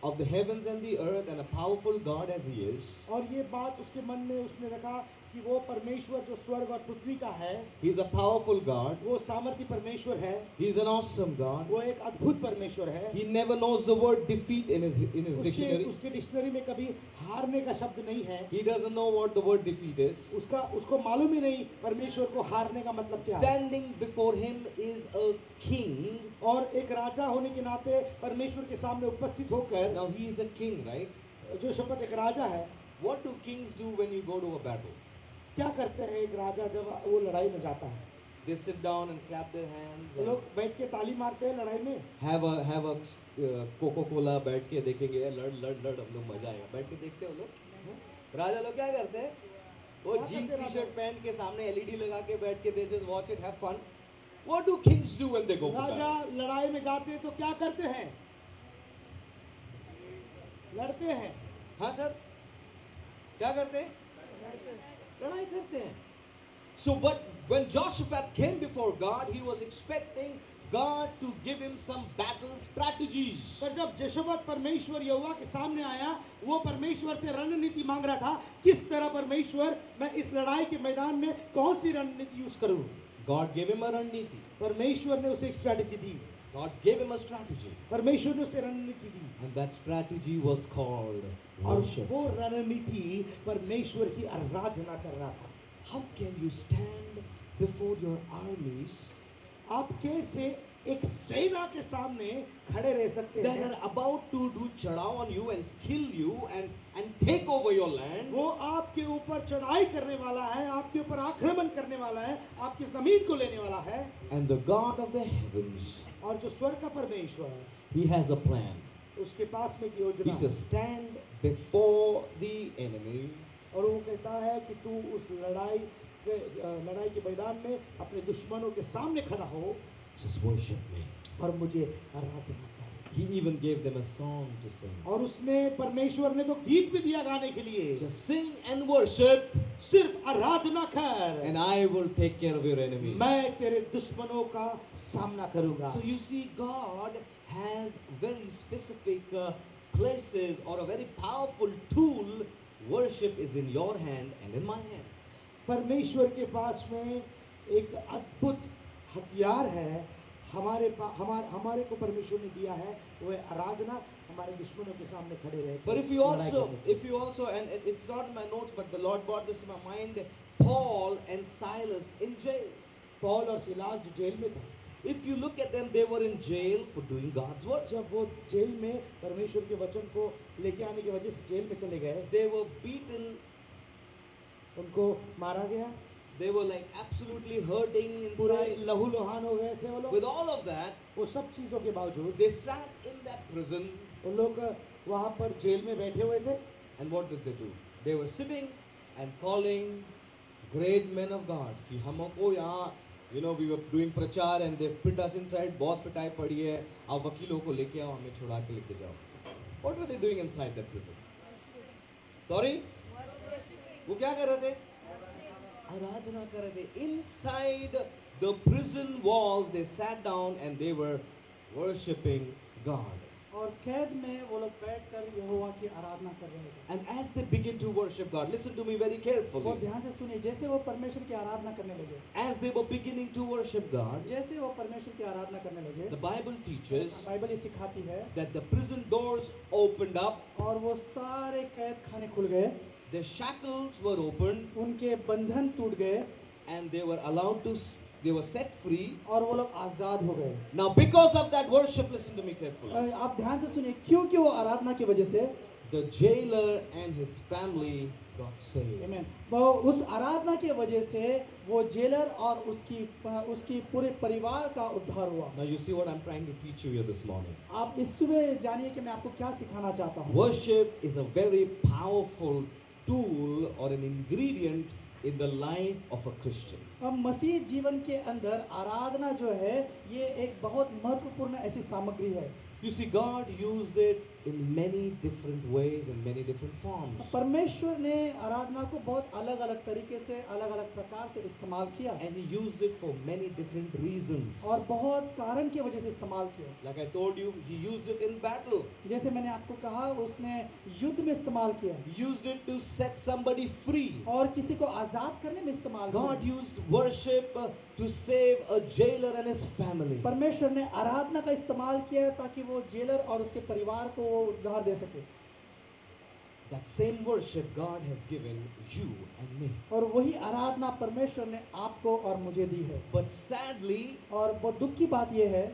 of the heavens and the earth and a powerful God as he is, और ये बात उसके मन में उसने रखा कि वो परमेश्वर जो स्वर्ग और पृथ्वी का है, he is a powerful God. वो सामर्थी परमेश्वर है, He is an awesome God. वो एक अद्भुत परमेश्वर है। He never knows the word defeat in his dictionary. उसके डिक्शनरी में कभी हारने का शब्द नहीं है। He doesn't know what the word defeat is. उसको मालूम ही नहीं परमेश्वर को हारने का मतलब क्या है। Standing before him is a king. और एक राजा होने के नाते परमेश्वर के सामने उपस्थित होकर, Now he is a king, right? जो शपथ एक राजा है, What do kings do when you go to a battle? क्या करते हैं एक राजा जब वो लड़ाई में जाता है? They sit down and clap their hands. वो लोग बैठ के ताली मारते हैं लड़ाई में। Have a Coca-Cola बैठ के देखेंगे, लड़ हम लोग मजा आएगा। बैठ के देखते हैं वो लोग। राजा लोग क्या करते हैं? वो क्या जीन्स करते हैं टी-शर्ट पहन के सामने LED लगा के बैठ के they just watch it, have fun. What do kings do when they go for Raja battle? लड़ाई में जाते हैं तो क्या करते हैं? लड़ते हैं। हाँ सर, क्या करते हैं? लड़ाई करते हैं। So but when Jehoshaphat came before God, he was expecting God to give him some battle strategies. पर जब जेशोपत परमेश्वर यहोवा के सामने आया, वो परमेश्वर से रणनीति मांग रहा था, किस तरह परमेश्वर मैं इस लड़ाई के मैदान में कौन सी रणनीति यूज करूं? God gave him a रणनीति. परमेश्वर ने उसे एक strategy the, God gave him a strategy. परमेश्वर ने उसे रणनीति दी, And that strategy was called और worship. वो रणनीति परमेश्वर की आराधना करना था। How can you stand before your armies आप कैसे एक सेना के सामने खड़े रह सकते that हैं। are about to do chadao on you and kill you and take over your land. वो आपके ऊपर चढ़ाई करने वाला है, आपके ऊपर आक्रमण करने वाला है, आपकी जमीन को लेने वाला है। And the God of the heavens, और जो स्वर्ग का परमेश्वर है, he has a plan. उसके पास में एक He योजना says, है। stand before the enemy और वो कहता है कि तू उस लड़ाई के मैदान में अपने दुश्मनों के सामने खड़ा हो just worship me. और मुझे आराधना कर। He even gave them a song to sing. और उसने परमेश्वर ने तो गीत भी दिया गाने के लिए, Just sing and worship, सिर्फ आराधना कर, and I will take care of your enemy. मैं तेरे दुश्मनों का सामना करूंगा। So you see, God has very specific places or a very powerful tool. Worship is in your hand and in my hand. परमेश्वर के पास में एक अद्भुत हथियार है, हमारे को परमेश्वर ने दिया है, वो है आराधना। हमारे दुश्मनों के सामने खड़े रहे। But if you also, and it's not in my notes, but the Lord brought this to my mind, Paul and Silas in jail. Paul और सिलास जो जेल में था, If you look at them, they were in jail for doing God's work. जब वो jail में परमेश्वर के वचन को लेके आने की वजह से जेल में चले गए, They were beaten. उनको मारा गया, They were like absolutely hurting पूरे inside. लहूलुहान हो गए थे वो लोग। With all of that, वो सब चीजों के बावजूद they sat in that prison. वो लोग वहां पर जेल में बैठे हुए थे। And what did they do? They were sitting and calling great men of God. कि हमको यहाँ, we were doing प्रचार and they put us inside. बहुत पिटाई पड़ी है. आप वकीलों को लेके आओ, हमें छुड़ा के लेके जाओ. What were they doing inside that prison? Sorry? वो क्या कर रहे थे? आराधना कर रहे थे. Inside the prison walls, they sat down and they were worshiping God. और कैद में वो लोग बैठकर यहोवा की आराधना कर रहे थे। And as they begin to worship God, listen to me very और carefully. ध्यान से सुनिए, जैसे वो परमेश्वर की आराधना करने लगे, As they were beginning to worship God, जैसे वो परमेश्वर की आराधना करने लगे, the Bible teaches बाइबल ये सिखाती है, that the prison doors opened up, और वो सारे कैद खाने खुल गए, the shackles were opened, उनके बंधन टूट गए, and they they were set free. और वो लोग आजाद हो गए। Now, because of that worship, listen to me carefully. आप ध्यान से सुनिए, क्योंकि वो आराधना की वजह से, The jailer and his family got saved. आमीन, वो उस आराधना की वजह से वो जेलर और उसकी पूरे परिवार का उद्धार हुआ। Now, you see what I'm trying to teach you here this morning. आप इस सुबह जानिए कि मैं आपको क्या सिखाना चाहता हूँ। Worship is a very powerful tool or an ingredient in the life of a Christian. अब मसीह जीवन के अंदर आराधना जो है, ये एक बहुत महत्वपूर्ण ऐसी सामग्री है। You see, God used it in many different ways and many different forms. परमेश्वर ने आराधना को बहुत अलग-अलग तरीके से, अलग-अलग प्रकार से इस्तेमाल किया, And He used it for many different reasons. और बहुत कारण की वजह से इस्तेमाल किया। Like I told you, He used it in battle. जैसे मैंने आपको कहा, उसने युद्ध में इस्तेमाल किया, He used it to set somebody free. और किसी को आजाद करने में इस्तेमाल God किया। used worship to save a jailer and his family. परमेश्वर ने आराधना का इस्तेमाल किया है ताकि वो जेलर और उसके परिवार को वो उद्धार दे सके। That same worship God has given you and me. और वही आराधना परमेश्वर ने आपको और मुझे दी है। But sadly, और बहुत दुख की बात यह है,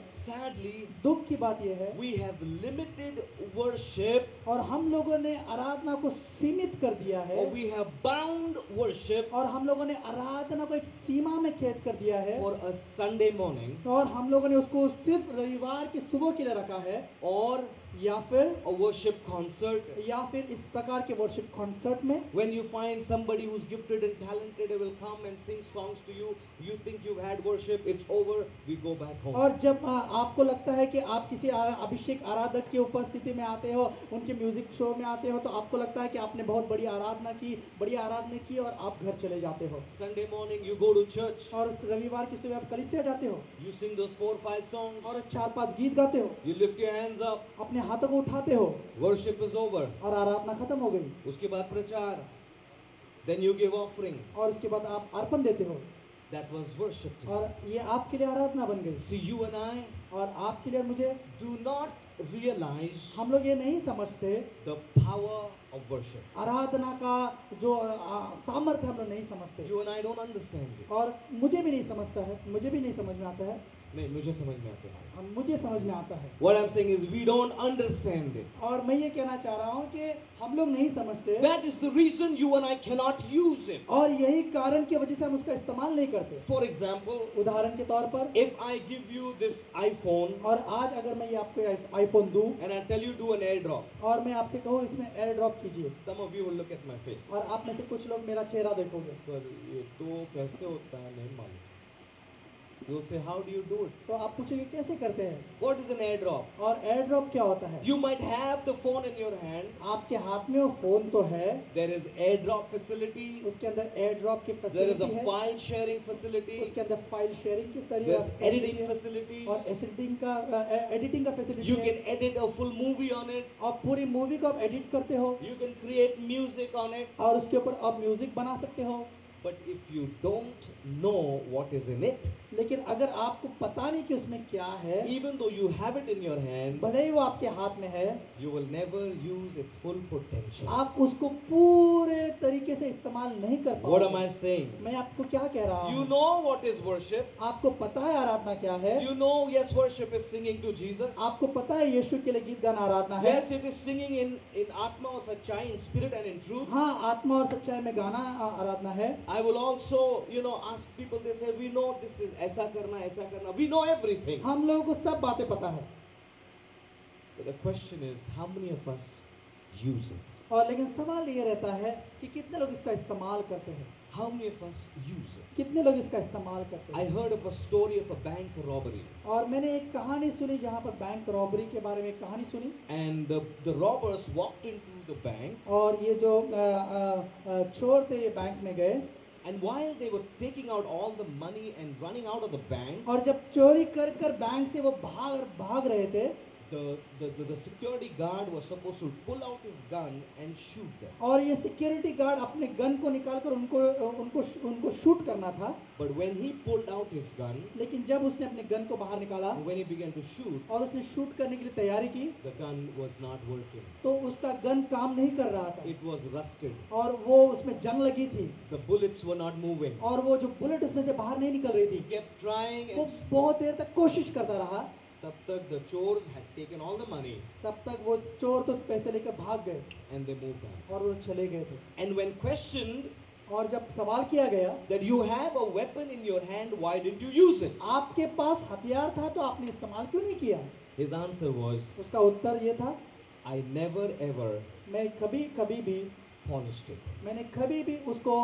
दुख की बात यह है, we have limited worship, और हम लोगों ने आराधना को सीमित कर दिया है, or we have bound worship और हम लोगों ने आराधना को एक सीमा में कैद कर दिया है, for a Sunday morning, और हम लोगों ने उसको सिर्फ रविवार की सुबह के लिए रखा है, or या फिर a worship concert. इस प्रकार के वर्शिप कॉन्सर्ट में, When you find somebody who's gifted and talented, they will come and sing songs to you. You think you've had worship, it's over, we go back home. और जब आपको लगता है कि आप किसी अभिषेक आराधक की उपस्थिति में आते हो, उनके म्यूजिक शो में आते हो, तो आपको लगता है कि आपने बहुत बड़ी आराधना की और आप घर चले जाते हो। Sunday morning you go to church, और रविवार की सुबह आप कलीसिया जाते हो, you sing those 4-5 songs, और 4-5 गीत गाते हो, you lift your hands up, अपने हाथों को उठाते हो, worship is over. और आराधना खत्म हो गई। उसके बाद प्रचार, then you give offering. और उसके बाद आप अर्पण देते हो, That was worship to you. और ये आपके लिए आराधना बन गई। See, you and I और आपके लिए और मुझे, do not realize हम लोग ये नहीं समझते the power of worship. आराधना का जो सामर्थ्य हम लोग नहीं समझते, You and I don't understand it. और मुझे भी नहीं समझता है, मुझे भी नहीं समझ में आता है। नहीं, मुझे समझ में आता है। मुझे समझ में आता है। What I'm saying is we don't understand it. और मैं ये कहना चाह रहा हूँ कि हम लोग नहीं समझते, That is the reason you and I cannot use it. और यही कारण की वजह से हम उसका इस्तेमाल नहीं करते। For example, उदाहरण के तौर पर, if I give you this iPhone और आज अगर मैं ये आपको आईफोन दूं and I tell you do an airdrop, और मैं आपसे कहूँ इसमें एयर ड्रॉप कीजिए, some of you will look at my face. और आप में से कुछ लोग मेरा चेहरा देखोगे, Sir, ये तो कैसे होता है नहीं मालूम. You'll say, how do you do it? तो आप पूछोगे कैसे करते हैं, What is an airdrop? और एयर ड्रॉप क्या होता है। You might have the phone in your hand. आपके हाथ में वो फोन तो है, There is airdrop facility. उसके अंदर एयर ड्रॉप की There is a फैसिलिटी है, file sharing facility. उसके अंदर फाइल शेयरिंग की There's तरीका editing है, facilities. और एडिटिंग का फैसिलिटी You है, can edit a full movie on it. और पूरी मूवी को आप एडिट करते हो, You can create music on it. और उसके ऊपर आप म्यूजिक बना सकते हो। But if you don't know what is in it, लेकिन अगर आपको पता नहीं कि उसमें क्या है, even though you have it in your hand, भले ही वो आपके हाथ में है, you will never use its full potential. आप उसको पूरे तरीके से इस्तेमाल नहीं कर What am पाओगे। I saying? मैं आपको क्या कह रहा You हूँ, know what is worship. आपको पता है आराधना क्या है, You know, yes, worship is singing to Jesus. आपको पता है यीशु के लिए गीत गाना आराधना है। Yes, it is singing in Atma or Sachai, in spirit and in truth. हाँ, आत्मा और सच्चाई में गाना आराधना है। I will also, ask people, they say, we know this is ऐसा करना. We know everything. हम लोगों को सब बातें पता है, But the question is, how many of us use it? और लेकिन सवाल ये रहता है कि कितने लोग इसका इस्तेमाल करते हैं, How many of us use it? कितने लोग इसका इस्तेमाल करते I हैं। heard of a story of a bank robbery. और मैंने एक कहानी सुनी जहाँ पर बैंक रॉबरी के बारे में एक कहानी सुनी, And the robbers walked into the bank. और ये जो चोर थे ये बैंक में गए, And while they were taking out all the money and running out of the bank, और जब चोरी कर कर बैंक से वो भाग रहे थे, the security guard was supposed to pull out his gun and shoot them. और ये सिक्योरिटी गार्ड अपने गन को निकालकर उनको शूट करना था। But when he pulled out his gun, लेकिन जब उसने अपने गन को बाहर निकाला and when he began to shoot, और उसने शूट करने के लिए तैयारी की, the gun was not working. तो उसका गन काम नहीं कर रहा था, It was rusted. और वो उसमें जंग लगी थी, The bullets were not moving. और वो जो बुलेट उसमें से बाहर नहीं निकल रही He थी। kept trying, वो and बहुत देर तक कोशिश करता रहा, तब तक the chores had taken all the money तब तक वो चोर तो पैसे लेकर भाग गए and they moved on. और वो चले गए थे। And when questioned और जब सवाल किया गया, that you have a weapon in your hand, why didn't you use it? आपके पास हथियार था तो आपने इस्तेमाल क्यों नहीं किया? His answer was, उसका उत्तर ये था, I never ever मैं कभी भी polished it. मैंने कभी भी उसको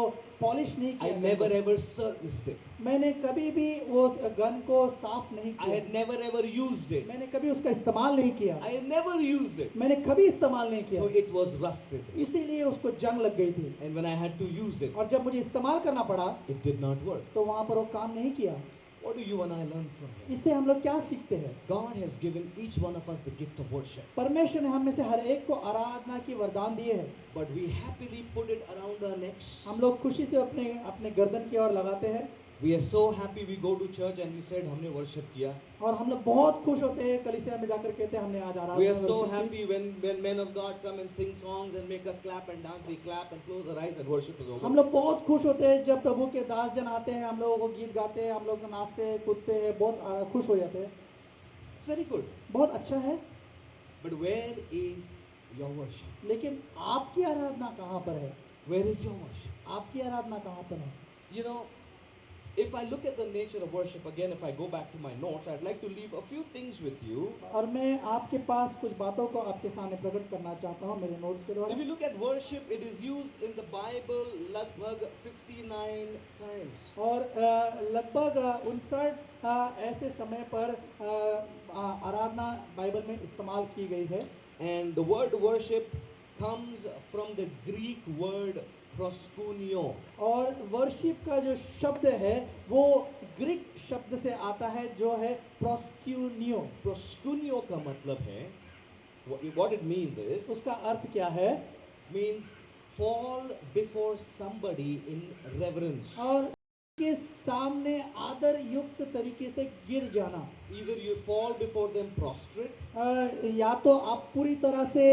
पॉलिश नहीं I किया, never ever serviced it. मैंने कभी भी वो गन को साफ नहीं I किया, had never ever used it. मैंने कभी उसका इस्तेमाल नहीं किया, I had never used it. मैंने कभी इस्तेमाल नहीं So किया, it was rusted. इसीलिए उसको जंग लग गई थी। And when I had to use it, और जब मुझे इस्तेमाल करना पड़ा it did not work. तो वहां पर वो काम नहीं किया। What do you and I learn from here? इससे हम लोग क्या सीखते हैं? God has given each one of us the gift of worship. परमेश्वर ने हम में से हर एक को आराधना की वरदान दिए है, But we happily put it around our necks. हम लोग खुशी से अपने अपने गर्दन की ओर लगाते हैं, We are so happy we go to church and we said हमने worship किया. और हम लोग बहुत खुश होते हैं कलीसिया में जाकर कहते हैं हमने आज आराधना We are so worship की। happy when men of God come and sing songs and make us clap and dance. We clap and close our eyes and worship is over. हम लोग बहुत खुश होते हैं जब प्रभु के दास जन आते हैं, हम लोगों को गीत गाते हैं, हम लोग नाचते हैं, कूदते हैं, बहुत खुश हो जाते हैं, It's very good. बहुत अच्छा है। But where is your worship? लेकिन आपकी आराधना कहाँ पर है? Where is your worship? आपकी आराधना कहाँ पर है? You know, if I look at the nature of worship again, if I go back to my notes, I'd like to leave a few things with you. और मैं आपके पास कुछ बातों को आपके सामने प्रकट करना चाहता हूँ मेरे नोट्स के If द्वारा। you look at worship, it is used in the Bible लगभग 59 times. और लगभग 59 ऐसे समय पर आराधना बाइबल में इस्तेमाल की गई है। And the word worship comes from the Greek word proskuneo. और वर्शिप का जो शब्द है वो ग्रीक शब्द से आता है जो है प्रोस्क्यूनियो। Proskuneo का मतलब है, what it means is, उसका अर्थ क्या है? means fall before somebody in reverence. और के सामने आदर युक्त तरीके से गिर जाना। Either you fall before them prostrate, या तो आप पूरी तरह से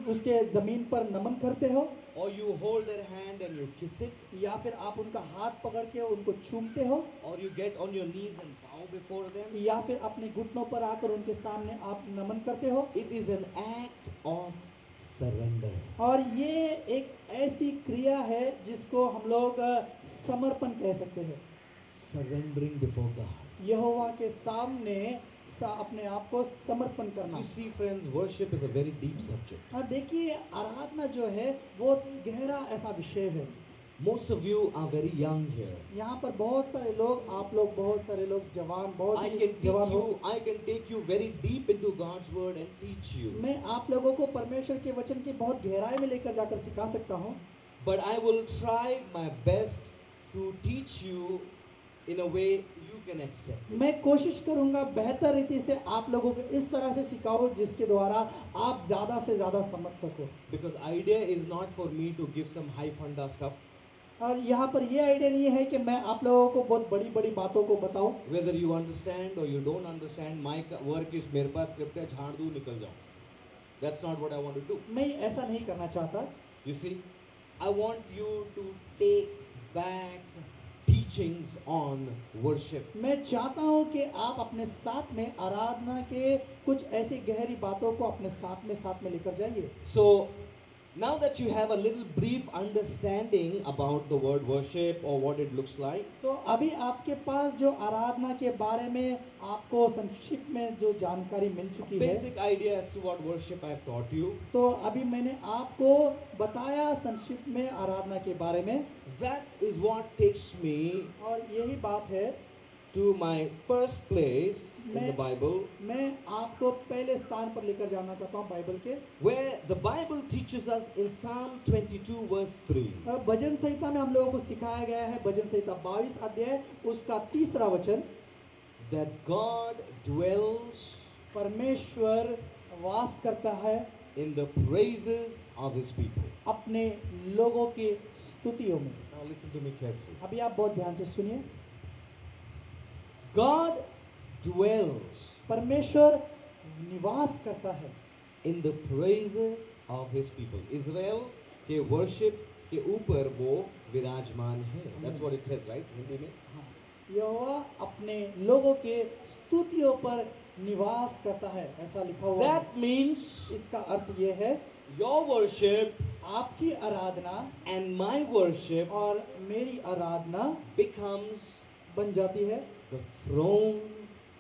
उसके जमीन पर नमन करते हो, or you hold their hand and you kiss it, या फिर आप उनका हाथ पकड़ के उनको चूमते हो, or you get on your knees and bow before them. या फिर अपने घुटनों पर आकर उनके सामने आप नमन करते हो। It is an act of surrender. और ये एक ऐसी क्रिया है जिसको हम लोग समर्पण कह सकते हैं। Surrendering before God. यहोवा के सामने अपने आप को समर्पण करना। You see, friends, worship is a very deep subject. हाँ, देखिए आराधना जो है वो गहरा ऐसा विषय है। Most of you are very young here. यहाँ पर बहुत सारे लोग, आप लोग बहुत सारे लोग जवान, बहुत I ही can जवान हो। I can take you very deep into God's word and teach you. मैं आप लोगों को परमेश्वर के वचन की बहुत गहराई में लेकर जाकर सिखा सकता हूँ। But I will try my best to teach you in a way you can accept. मैं कोशिश करूंगा बेहतर रीति से आप लोगों को इस तरह से सिखाऊं जिसके द्वारा आप ज्यादा से ज्यादा समझ सको। Because idea is not for me to give some high funda stuff. और यहाँ पर ये आइडिया नहीं है कि मैं आप लोगों को बहुत बड़ी बड़ी बातों को बताऊं। Whether you understand or you don't understand, my work is मेरे पास स्क्रिप्ट है, झाड़ दूं निकल जाऊं. That's not what I want to do. मैं ऐसा नहीं करना चाहता। You see, I want you to take back teachings on worship. मैं चाहता हूँ कि आप अपने साथ में आराधना के कुछ ऐसी गहरी बातों को अपने साथ में लेकर जाइए। So now that you have a little brief understanding about the word worship or what it looks like, तो अभी आपके पास जो आराधना के बारे में आपको संक्षिप्त में जो जानकारी मिल चुकी है, basic idea as to what worship I have taught you, तो अभी मैंने आपको बताया संक्षिप्त में आराधना के बारे में, that is what takes me और यही बात है to my first place in the Bible, मैं आपको पहले स्थान पर लेकर जाना चाहता हूँ बाइबल के, where the Bible teaches us in Psalm 22 verse 3. भजन संहिता में हम लोगों को सिखाया गया है, भजन संहिता 22 अध्याय उसका 3रा वचन, That God dwells परमेश्वर वास करता है in the praises of his people. अपने लोगों की स्तुतियों में। Now listen to me carefully. अभी आप बहुत ध्यान से सुनिए, God dwells परमेश्वर निवास करता है in the praises of his people. Israel के worship के ऊपर वो विराजमान है. That's what it says, right? Hindi में. यहोवा अपने लोगों के स्तुतियों पर निवास करता है, ऐसा लिखा हुआ है। That means इसका अर्थ ये है your worship आपकी आराधना and my worship और मेरी आराधना becomes बन जाती है the throne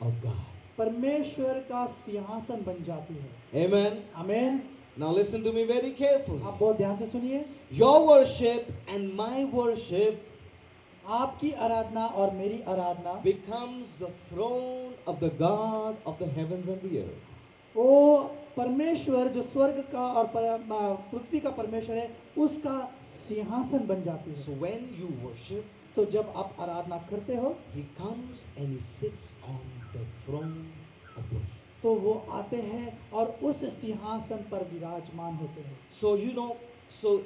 of God. परमेश्वर का सिंहासन बन जाती है। Amen. आमीन। Now listen to me very carefully. आप बहुत ध्यान से सुनिए, Your worship and my worship आपकी आराधना और मेरी आराधना becomes the throne of the God of the heavens and the earth. वो परमेश्वर जो स्वर्ग का और पृथ्वी का परमेश्वर है उसका सिंहासन बन जाती So है। when you worship, तो जब आप आराधना करते हो he comes and he sits on the throne of worship. तो वो आते हैं और उस सिंहासन पर विराजमान होते हैं। So so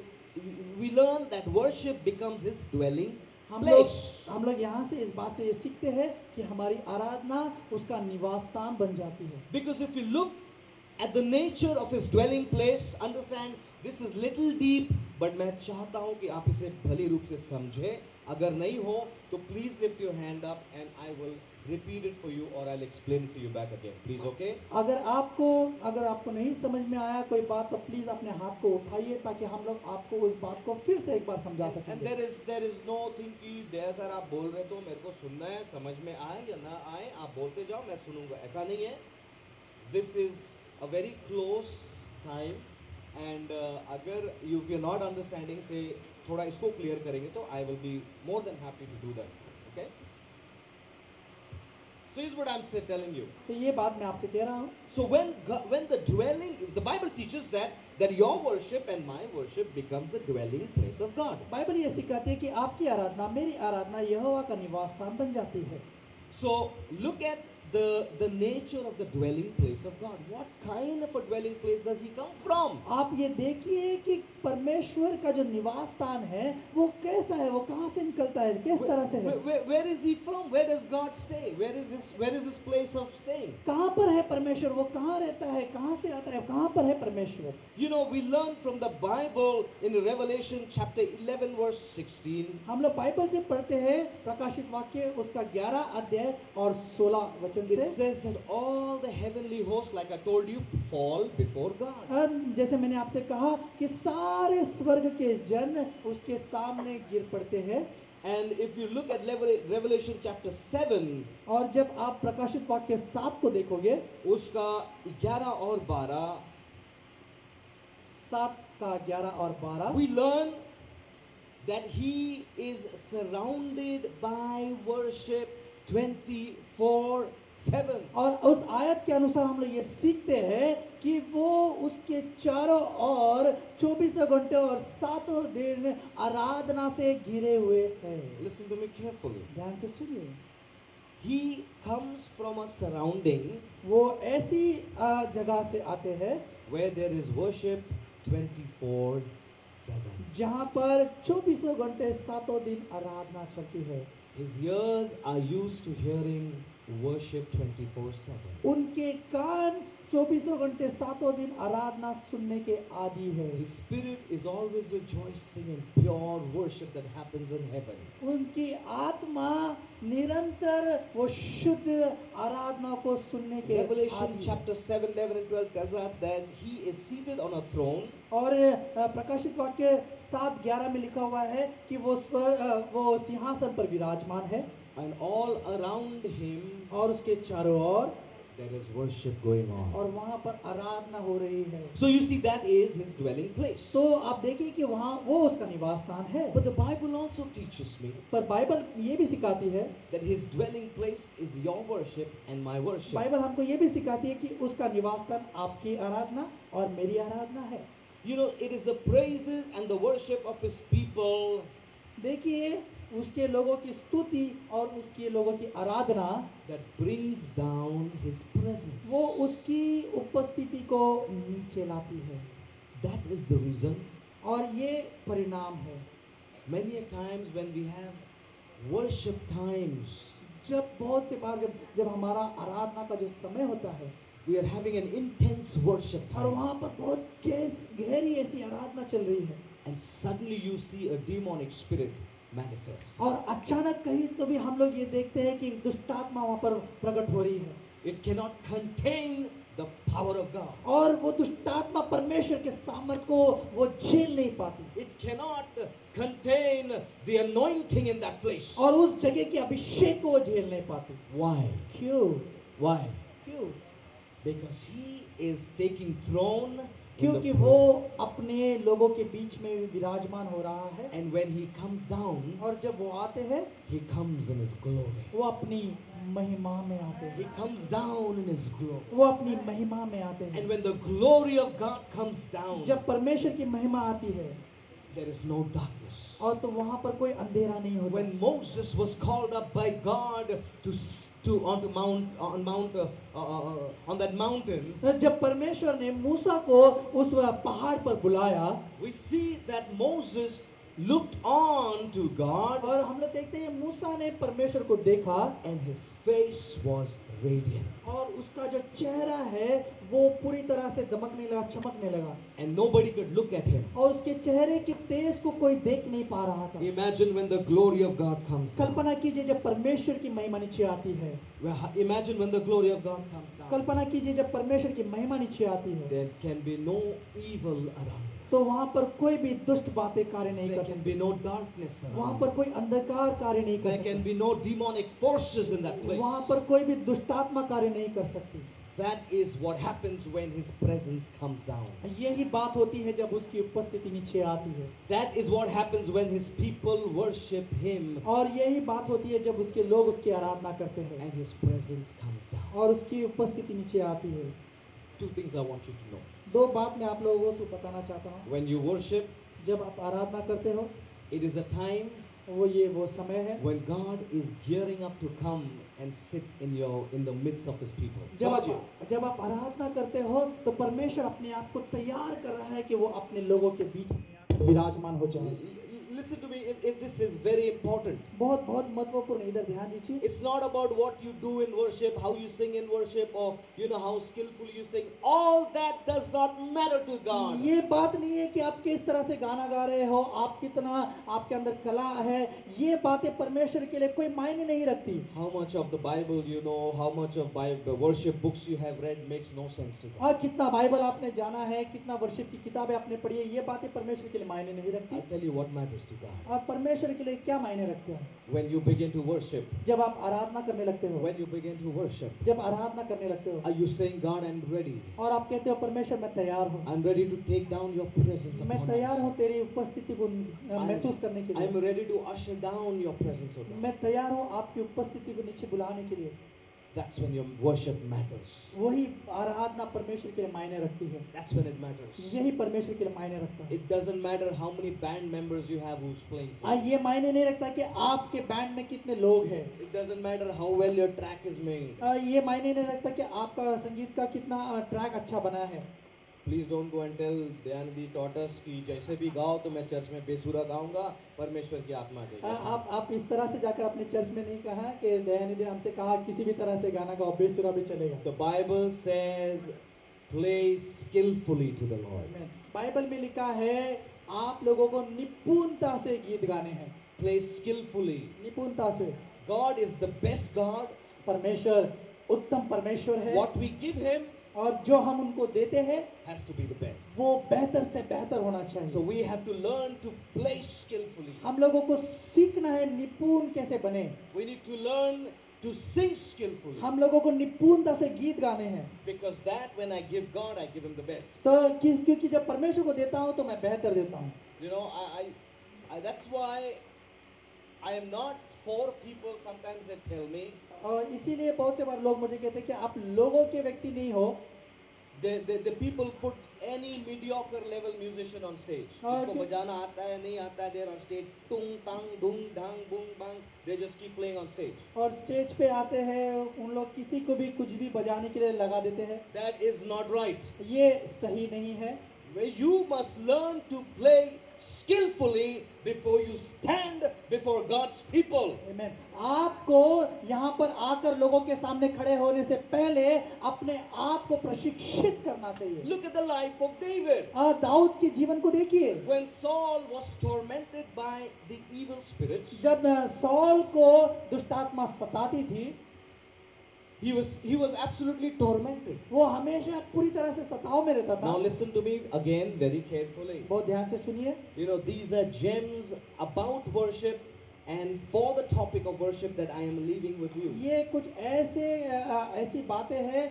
we learn that worship becomes his dwelling हम place. लोग यहाँ से इस बात से ये सीखते हैं कि हमारी आराधना उसका निवास स्थान बन जाती है। Because if you look at the nature of his dwelling place, understand this is little deep, but मैं चाहता हूँ कि आप इसे भली रूप से समझे। अगर नहीं हो तो please lift your hand up and I will repeat it for you or I'll explain it to you back again. Please, okay? अगर आपको नहीं समझ में आया कोई बात तो प्लीज अपने हाथ को उठाइए ताकि हम लोग आपको उस बात को फिर से एक बार समझा And सकें। there is no thing कि दया सर आप बोल रहे तो मेरे को सुनना है, समझ में आए या ना आए आप बोलते जाओ मैं सुनूंगा, ऐसा नहीं है। This is a very close time and अगर if you're not understanding से थोड़ा इसको क्लियर करेंगे तो I will be more than happy to do that. Okay? So here's what I'm telling you. तो ये बात मैं आपसे कह रहा हूँ। So when the dwelling, the Bible teaches that your worship and my worship becomes the dwelling place of God. Bible ये सिखाती है कि आपकी आराधना मेरी आराधना यहोवा का निवास स्थान बन जाती है। So look at the nature of the dwelling place of God. What kind of a dwelling place does he come from? आप ये देखिए कि परमेश्वर का जो निवास स्थान है वो कैसा है, वो कहाँ से निकलता है, किस तरह से है, Where is he from? Where does God stay? Where is his place of staying? कहाँ पर है परमेश्वर, वो कहाँ रहता है, कहाँ से आता है, कहाँ पर है परमेश्वर। You know, we learn from the Bible in Revelation chapter 11 verse 16. हम लोग बाइबल से पढ़ते हैं प्रकाशित वाक्य उसका 11 अध्याय और 16 वचन It से। says that all the heavenly hosts, like I told you, fall before God. और जैसे मैंने आपसे कहा कि सारे स्वर्ग के जन उसके सामने गिर पड़ते हैं। And if you look at Revelation chapter 7, और जब आप प्रकाशित वाक्य 7 को देखोगे, उसका 11 और 12, 7 का 11 और 12, we learn that he is surrounded by worship 24/7. और उस आयत के अनुसार हम लोग ये सीखते हैं कि वो उसके चारों ओर 24 घंटे और 7 दिन आराधना से घिरे हुए हैं। Listen to me carefully. ध्यान से सुनिए, He comes from a surrounding वो ऐसी जगह से आते हैं where there is worship 24/7. जहाँ पर 24 घंटे 7 दिन आराधना चलती है। His ears are used to hearing worship 24/7. उनके कान 24 घंटे 7 दिन आराधना सुनने के आदी है। His spirit is always rejoicing in pure worship that happens in heaven. उनकी आत्मा निरंतर वो शुद्ध आराधना को सुनने के Revelation आदी है। chapter 7, 11 and 12 tells us that he is seated on a throne और प्रकाशित वाक्य 7:11 में लिखा हुआ है कि वो सिंहासन पर विराजमान है and all around him और उसके चारों ओर there is worship going on. और वहां पर आराधना हो रही है। So you see that is his dwelling place. तो आप देखिए कि वहां वो उसका निवास स्थान है। But the Bible also teaches me पर बाइबल ये भी सिखाती है, that his dwelling place is your worship and my worship. Bible हमको ये भी सिखाती है कि उसका निवास स्थान आपकी आराधना और मेरी आराधना है। You know, it is the praises and the worship of his people देखिए उसके लोगों की स्तुति और उसके लोगों की आराधना that brings down his presence. वो उसकी उपस्थिति को नीचे लाती है That is the reason और ये परिणाम है। many a times when we have worship times, जब बहुत से बार जब हमारा आराधना का जो समय होता है we are having an intense worship और time, वहाँ पर बहुत गहरी ऐसी आराधना चल रही है and suddenly you see a demonic spirit manifest. और अचानक कहीं तो भी हम लोग ये देखते हैं कि दुष्टात्मा वहाँ पर प्रकट हो रही है It cannot contain the power of God. और वो दुष्टात्मा परमेश्वर के सामर्थ को वो झेल नहीं पाती It cannot contain the anointing in that place. और उस जगह के अभिषेक को वो झेल नहीं पाती। Why? क्यों? Why? क्यों? Because he is taking throne in क्योंकि the वो place. अपने लोगों के बीच में विराजमान हो रहा है And when he comes down, और जब वो आते हैं he comes in his glory. वो अपनी महिमा में आते He हैं, comes down in his glory. वो अपनी महिमा में आते And हैं। when the glory of God comes down, जब परमेश्वर की महिमा आती है there is no darkness. और तो वहां पर कोई अंधेरा नहीं होता। When Moses was called up by God to on that mountain, जब परमेश्वर ने मूसा को उस पहाड़ पर बुलाया we see that Moses looked on to God और हम लोग देखते हैं मूसा ने परमेश्वर को देखा and his face was radiant. और उसका जो चेहरा है वो पूरी तरह से दमकने लगा, चमकने लगा And nobody could look at him. और उसके चेहरे के तेज को कोई देख नहीं पा रहा था। Imagine when the glory of God comes down. कल्पना कीजिए जब परमेश्वर की महिमा नीचे आती है, Imagine when the glory of God comes down. कल्पना कीजिए जब परमेश्वर की महिमा नीचे आती है There can be no evil around. तो वहां पर कोई भी दुष्ट बातें कार्य नहीं There कर can सकती, be no darkness वहां around. पर कोई अंधकार कार्य नहीं कर There can सकती, be no demonic forces in that place. वहां पर कोई भी दुष्टात्मा कार्य नहीं कर सकती। That is what happens when his presence comes down. यही बात होती है जब उसकी उपस्थिति नीचे आती है That is what happens when his people worship him और यही बात होती है जब उसके लोग उसकी आराधना करते हैं and his presence comes down. और उसकी उपस्थिति नीचे आती है। Two things I want you to know. दो बात मैं आप लोगों को बताना चाहता हूँ। When you worship, जब आप आराधना करते हो it is a time वो समय है when God is gearing up to come and sit in the midst of His people. जब आप आराधना करते हो तो परमेश्वर अपने आप को तैयार कर रहा है कि वो अपने लोगों के बीच में विराजमान हो जाए। Listen to me, this is very important. बहुत बहुत महत्वपूर्ण, इधर ध्यान दीजिए। It's not about what you do in worship, how you sing in worship, or how skillful you sing. All that does not matter to God. ये बात नहीं है कि आप किस तरह से गाना गा रहे हो, आप कितना आपके अंदर कला है, ये बातें परमेश्वर के लिए कोई मायने नहीं रखती। How much of the Bible you know, how much of Bible worship books you have read makes no sense to God. हाँ, कितना बाइबल आपने जाना है, कितना वर्शिप की किताबें आपने पढ़ी है, ये बातें परमेश्वर के लिए मायने नहीं रखती। I'll tell you what matters to God. और परमेश्वर के लिए क्या मायने रखते हैं? When you begin to worship, जब आप आराधना करने लगते हो, when you begin to worship, जब आराधना करने लगते हो are you saying, God, I'm ready? और आप कहते हो परमेश्वर मैं तैयार हूँ, I'm ready to take down your presence मैं upon तैयार us. हूँ तेरी उपस्थिति को महसूस करने के I'm लिए, ready to usher down your presence, O God. मैं तैयार हूँ आपकी उपस्थिति को नीचे बुलाने के लिए। That's when your worship matters. वही आराधना परमेश्वर के लिए मायने रखती है, That's when it matters. यही परमेश्वर के लिए मायने रखता है। It doesn't matter how many band members you have who's playing for you. ये मायने नहीं रखता कि आपके बैंड में कितने लोग हैं, It doesn't matter how well your track is made. ये मायने नहीं रखता कि आपका संगीत का कितना ट्रैक अच्छा बना है। Please don't go and tell Dayanidhi taught us कि जैसे भी गाओ तो मैं चर्च में बेसुरा गाऊंगा, परमेश्वर की आत्मा आ जाएगी। आप इस तरह से जाकर अपने चर्च में नहीं कहा कि दयानिधि हमसे कहा किसी भी तरह से गाना गाओ, बेसुरा भी चलेगा। The Bible says, play skillfully to the Lord. Bible में लिखा है आप लोगों को निपुणता से गीत गाने हैं, Play skillfully. निपुणता से। God is the best God. परमेश्वर उत्तम परमेश्वर है, What we give Him और जो हम उनको देते हैं has to be the best. वो बेहतर से बेहतर होना So चाहिए। we have to learn to play skillfully. हम लोगों को सीखना है निपुण कैसे बने, We need to learn to sing skillfully. हम लोगों को निपुणता से गीत गाने हैं। Because that when I give God, I give Him the best. तो क्योंकि जब परमेश्वर को देता हूँ तो मैं बेहतर देता हूँ। You know, that's why I am not for people. Sometimes they tell me और इसीलिए बहुत से बार लोग मुझे कहते हैं कि आप लोगों के व्यक्ति नहीं हो। the people put any mediocre level musician on stage. हाँ, जिसको कि- बजाना आता है नहीं आता है, they're on stage. Tung tang dung dang boom bang. They just keep playing on stage. और स्टेज पे आते हैं, उन लोग किसी को भी कुछ भी बजाने के लिए लगा देते हैं। That is not right. ये सही नहीं है। Where you must learn to play skillfully before you stand before God's people. Amen. आपको यहाँ पर आकर लोगों के सामने खड़े होने से पहले अपने आप को प्रशिक्षित करना चाहिए। Look at the life of David. Dawood के जीवन को देखिए। When Saul was tormented by the evil spirits, जब सौल को दुष्टात्मा सताती थी, he was absolutely tormented. वो हमेशा पूरी तरह से सताव में रहता था। Now listen to me again very carefully. बहुत ध्यान से सुनिए। You know, these are gems about worship and for the topic of worship that I am leaving with you. ये कुछ ऐसी बातें हैं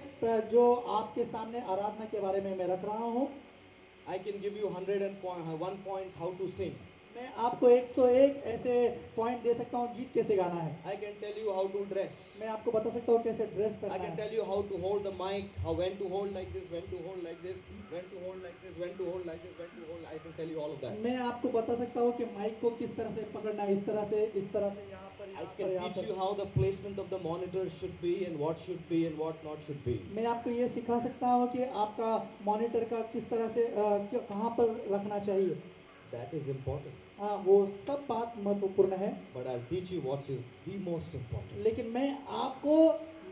जो आपके सामने आराधना के बारे में मैं रख रहा हूँ। I can give you 101 points how to sing. मैं आपको 101 ऐसे पॉइंट दे सकता हूँ गीत कैसे गाना है। I can tell you how to dress. मैं आपको बता सकता हूँ कैसे ड्रेस I पहनना can है। tell you how to hold the mic, when to hold like this, when to hold like this, when to hold like this, when to hold like this, when to hold. I can tell you all of that. मैं आपको बता सकता हूँ कि mic को किस तरह से पकड़ना है, इस तरह से यहाँ पर I can teach you how the placement of the monitor should be and what should be and what not should be. मैं आपको ये सिखा सकता हूँ कि आपका मॉनिटर का किस तरह से कहाँ पर रखना चाहिए। That is important. हाँ, वो सब बात महत्वपूर्ण है, But I'll teach you what is the most important. लेकिन मैं आपको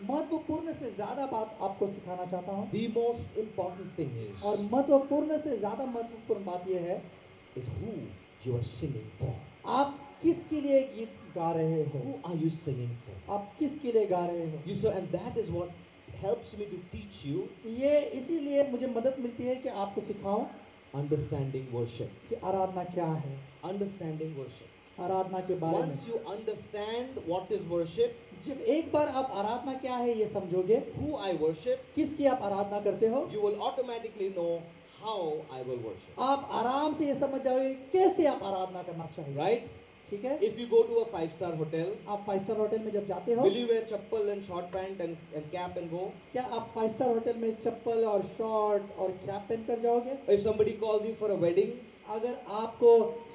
महत्वपूर्ण से ज्यादा बात आपको सिखाना चाहता हूँ। The most important thing और महत्वपूर्ण से ज्यादा महत्वपूर्ण बात यह है is who you are singing for. आप किसके लिए गीत गा रहे हो, Who are you singing for? आप किसके लिए गा रहे हो। You see, and that is what helps me to teach you ये इसीलिए मुझे मदद मिलती है कि आपको सिखाऊं understanding worship. कि आराधना क्या है, Understanding worship. आराधना के बारे में। Once you understand what is worship, जब एक बार आप आराधना क्या है ये समझोगे, who I worship, किसकी आप आराधना करते हो, you will automatically know how I will worship. आप आराम से ये समझ जाओगे कैसे आप आराधना करना चाहिए। Right? ठीक है। If you go to a 5-star hotel, आप 5 स्टार होटल में जब जाते हो, will you wear chappal and short pant and cap and go? क्या आप 5 स्टार होटल में चप्पल और शॉर्ट्स और कैप पहन कर जाओगे। If somebody calls you for a wedding, अगर आपको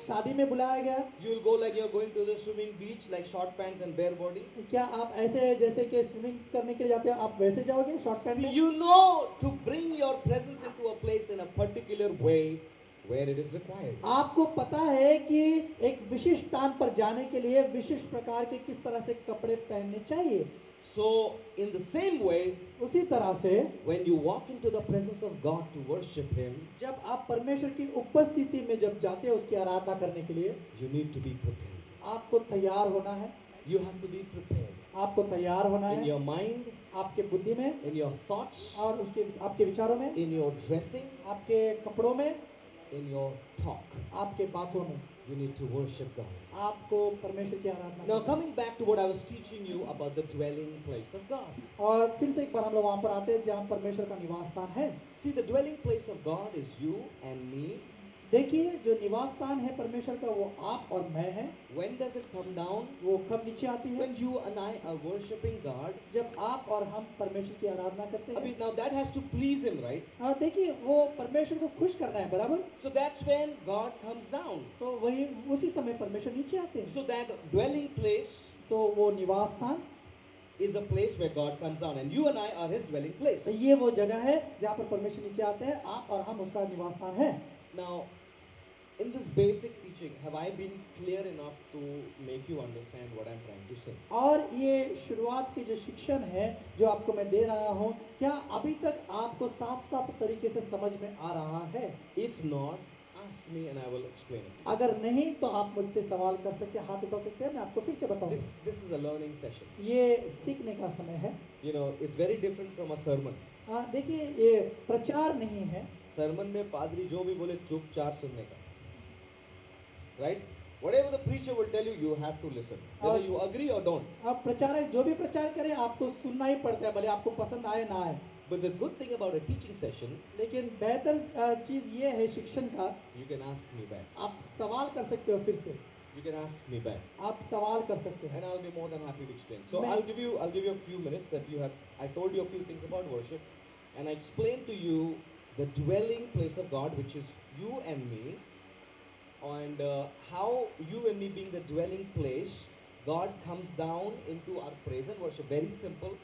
शादी में बुलाया गया, you will go like you're going to the swimming beach, like short pants and bare body. क्या आप ऐसे जैसे कि स्विमिंग करने के लिए जाते हो आप वैसे जाओगे शॉर्ट पैंट See, में? you know to bring your presence into a place in a particular way where it is required. आपको पता है कि एक विशिष्ट स्थान पर जाने के लिए विशिष्ट प्रकार के किस तरह से कपड़े पहनने चाहिए। So, in the same way, उसी तरह से when you walk into the presence of God to worship Him, जब आप परमेश्वर की उपस्थिति में जब जाते हो उसकी आराधना करने के लिए, you need to be prepared. आपको तैयार होना है। You have to be prepared आपको तैयार होना in है your mind, आपके बुद्धि में in your thoughts, और उसके आपके विचारों में, in your dressing, आपके कपड़ों में, in your talk. आपके बातों में। You need to worship God. आपको परमेश्वर की आराधना Now, करनी coming back to what I was teaching you about the dwelling place of God. है। और फिर से एक बार हम लोग वहां पर आते हैं जहाँ परमेश्वर का निवास स्थान है। See, the dwelling place of God is you and me. देखिए जो निवास स्थान है परमेश्वर का वो आप और मैं है। When does it come down? वो कब नीचे आती है? When you and I are worshiping God. जब आप और हम परमेश्वर की आराधना करते I हैं। mean, now that has to please Him, right? हाँ देखिए वो परमेश्वर को खुश करना है, बराबर? So that's when God comes down. तो वही उसी समय परमेश्वर नीचे आते हैं। So that dwelling place तो वो निवास स्थान, is a place where God comes down, and you and I are His dwelling place. तो ये वो जगह है जहाँ पर परमेश्वर नीचे आते हैं, आप और हम उसका निवास स्थान है। Now, in this basic teaching, have I been clear enough to make you understand what I'm trying to say? और ये शुरुआत की जो शिक्षण है जो आपको मैं दे रहा हूँ, क्या अभी तक आपको साफ साफ तरीके से समझ में आ रहा है? If not, ask me and I will explain it. अगर नहीं तो आप मुझसे सवाल कर सकते हैं, हाथ उठा सकते हैं, मैं आपको फिर से बताऊंगा। This is a learning session. ये सीखने का समय है। You know, it's very different from a sermon. देखिए ये प्रचार नहीं है। Sermon में पादरी जो भी बोले चुपचाप सुनने का, right? Whatever the preacher will tell you, you have to listen, whether you agree or don't. अब प्रचारक जो भी प्रचार करे आपको सुनना ही पड़ता है, भले आपको पसंद आए ना आए। But the good thing about a teaching session, लेकिन बेहतर चीज ये है शिक्षण का, you can ask me back. आप सवाल कर सकते हो फिर से, You can ask me back, आप सवाल कर सकते हैं। and I'll be more than happy to explain. So मैं- I'll give you a few minutes that you have. I told you a few things about worship, and I explained to you the dwelling place of God, which is you and me, and how you and me being the dwelling place, God comes down into our praise and worship. Very simple,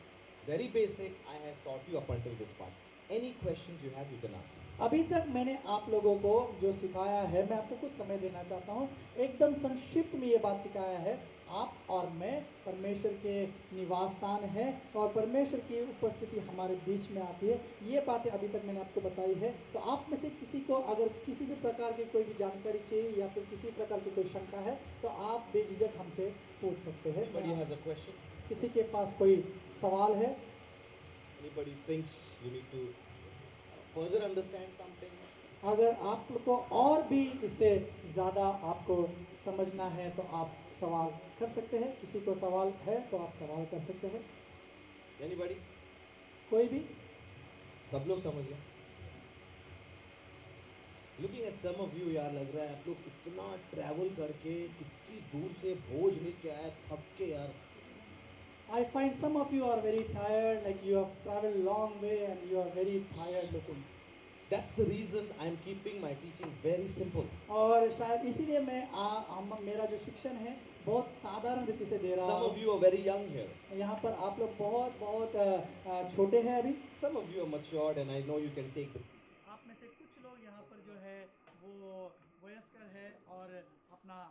very basic. I have taught you up until this part. Any questions you have, you can ask. अभी तक मैंने आप लोगों को जो सिखाया है, मैं आपको कुछ समय देना चाहता हूँ। एकदम संक्षिप्त में ये बात सिखाया है, आप और मैं परमेश्वर के निवास स्थान है और परमेश्वर की उपस्थिति हमारे बीच में आती है। ये बातें अभी तक मैंने आपको बताई है। तो आप में से किसी को अगर किसी भी प्रकार की कोई भी जानकारी चाहिए या फिर किसी प्रकार की कोई शंका है तो आप बेझिझक हमसे पूछ सकते हैं। Anybody has a question? किसी के पास कोई सवाल है? Anybody thinks you need to further understand something? अगर आप लोग को और भी इससे ज़्यादा आपको समझना है तो आप सवाल कर सकते हैं। किसी को सवाल है तो आप सवाल कर सकते हैं। Anybody? कोई भी? सब लोग समझ गए? Looking at some of you, यार लग रहा है आप लोग इतना ट्रैवल करके कितनी दूर से भोज लेके आए, थक के यार। I find some of you are very tired, like you have traveled long way and you are very tired looking. That's the reason I'm keeping my teaching very simple. और शायद इसीलिए मैं मेरा जो शिक्षण है बहुत साधारण रीति से दे रहा Some of हूँ। you are very young here. यहाँ पर आप लोग बहुत बहुत छोटे हैं अभी। Some of you are matured, and I know you can take the. आप में से कुछ लोग यहाँ पर जो है वो वयस्कर है और अपना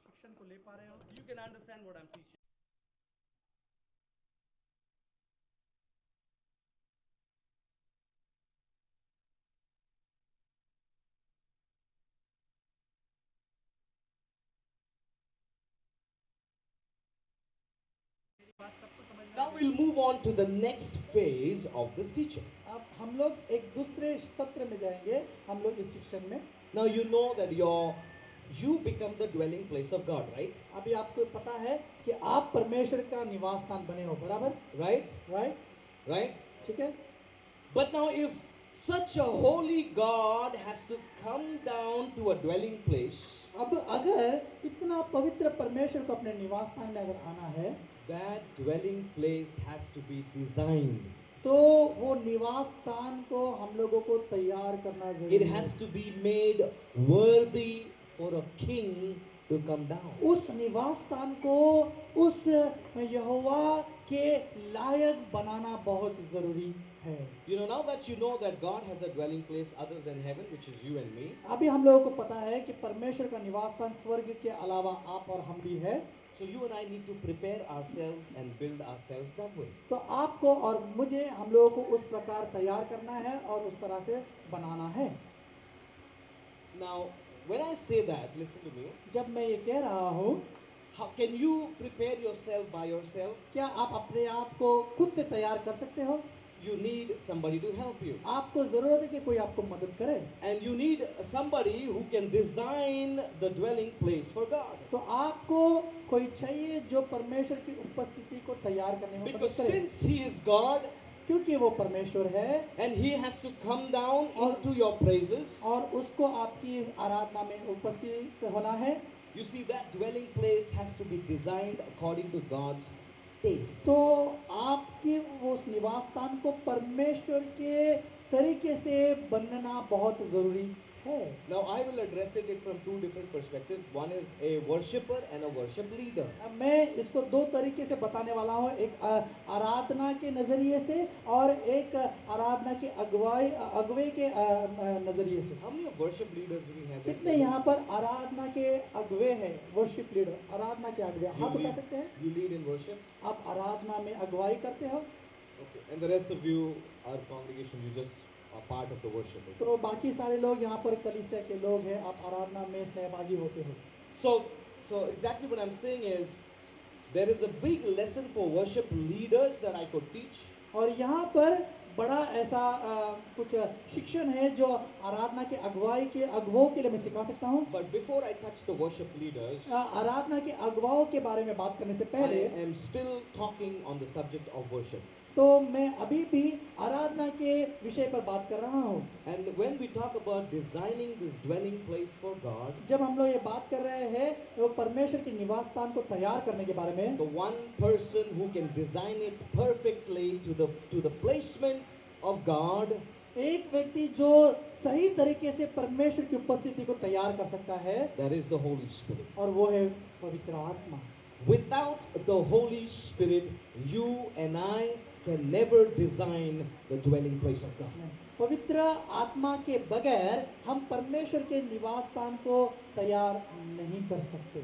शिक्षण को ले पा रहे हो। You can understand what I'm teaching. बात सबको समझ में आ Now गई। we'll move on to the next phase of this teaching. अब हम लोग एक दूसरे सत्र में जाएंगे, हम लोग इस शिक्षण में। Now you know that you become the dwelling place of God, right? अभी आपको पता है कि आप परमेश्वर का निवास स्थान बने हो, बराबर? Right? राइट? Right? ठीक है? But now if such a holy God has to come down to a dwelling place, अब अगर इतना पवित्र परमेश्वर को अपने निवास स्थान में अगर आना है that dwelling place has to be designed. तो वो निवास स्थान को हम लोगों को तैयार करना It जरूरी है। has to be made worthy for a king to come down. उस निवास स्थान को उस यहोवा के लायक बनाना बहुत जरूरी है। You know, now that you know that God has a dwelling place other than heaven, which is you and me, अभी हम लोगों को पता है कि परमेश्वर का निवास स्थान स्वर्ग के अलावा आप और हम भी है। so you and I need to prepare ourselves and build ourselves that way. तो आपको और मुझे हम लोगों को उस प्रकार तैयार करना है और उस तरह से बनाना है। Now, when I say that, listen to me, जब मैं ये कह रहा हूँ, how can you prepare yourself by yourself? क्या आप अपने आप को खुद से तैयार कर सकते हो? You need somebody to help you. आपको जरूरत है कि कोई आपको मदद करे। And you need somebody who can design the dwelling place for God. तो आपको कोई चाहिए जो परमेश्वर की उपस्थिति को तैयार करने में मदद Because करे, since He is God क्योंकि वो परमेश्वर है and He has to come down into your praises, और उसको आपकी आराधना में उपस्थित होना है। you see that dwelling place has to be designed according to God's taste. तो आपके उस निवास स्थान को परमेश्वर के तरीके से बनना बहुत जरूरी है। Now I will address it from two different perspectives. One is a worshipper and a worship leader. अब मैं इसको दो तरीके से बताने वाला हूँ, एक आराधना के नजरिए से और एक आराधना के अगुवे के नजरिए से। How many worship leaders do we have? here? कितने यहाँ पर आराधना के अगुवे हैं, वर्शिप लीडर, आराधना के अगुवे, हाथ उठा सकते हैं? You lead in worship. आप आराधना में अगुवाई करते हो? Okay. And the rest of you, our congregation, you just are part of the worship. Okay? तो बाकी सारे लोग यहाँ पर कलीसिया के लोग हैं, आप आराधना में सहभागी होते हो। So exactly what I'm saying is, there is a big lesson for worship leaders that I could teach. और यहाँ पर बड़ा ऐसा कुछ शिक्षण है जो आराधना के अगुवाई के अगुवाओं के लिए मैं सिखा सकता हूँ। But before I touch the worship leaders, आराधना के अगुवाओं के बारे में बात करने से I पहले am still talking on the subject of worship. तो मैं अभी भी आराधना के विषय पर बात कर रहा हूँ। And when we talk about designing this dwelling place for God, जब हम लोग ये बात कर रहे हैं तो परमेश्वर के निवास स्थान को तैयार करने के बारे में, the one person who can design it perfectly to the placement of God एक व्यक्ति जो सही तरीके से परमेश्वर की उपस्थिति को तैयार कर सकता है, that is the Holy Spirit. और वो है पवित्र आत्मा। Without the Holy Spirit, you and I can never design the dwelling place of God. पवित्र आत्मा के बगैर हम परमेश्वर के निवास स्थान को तैयार नहीं कर सकते।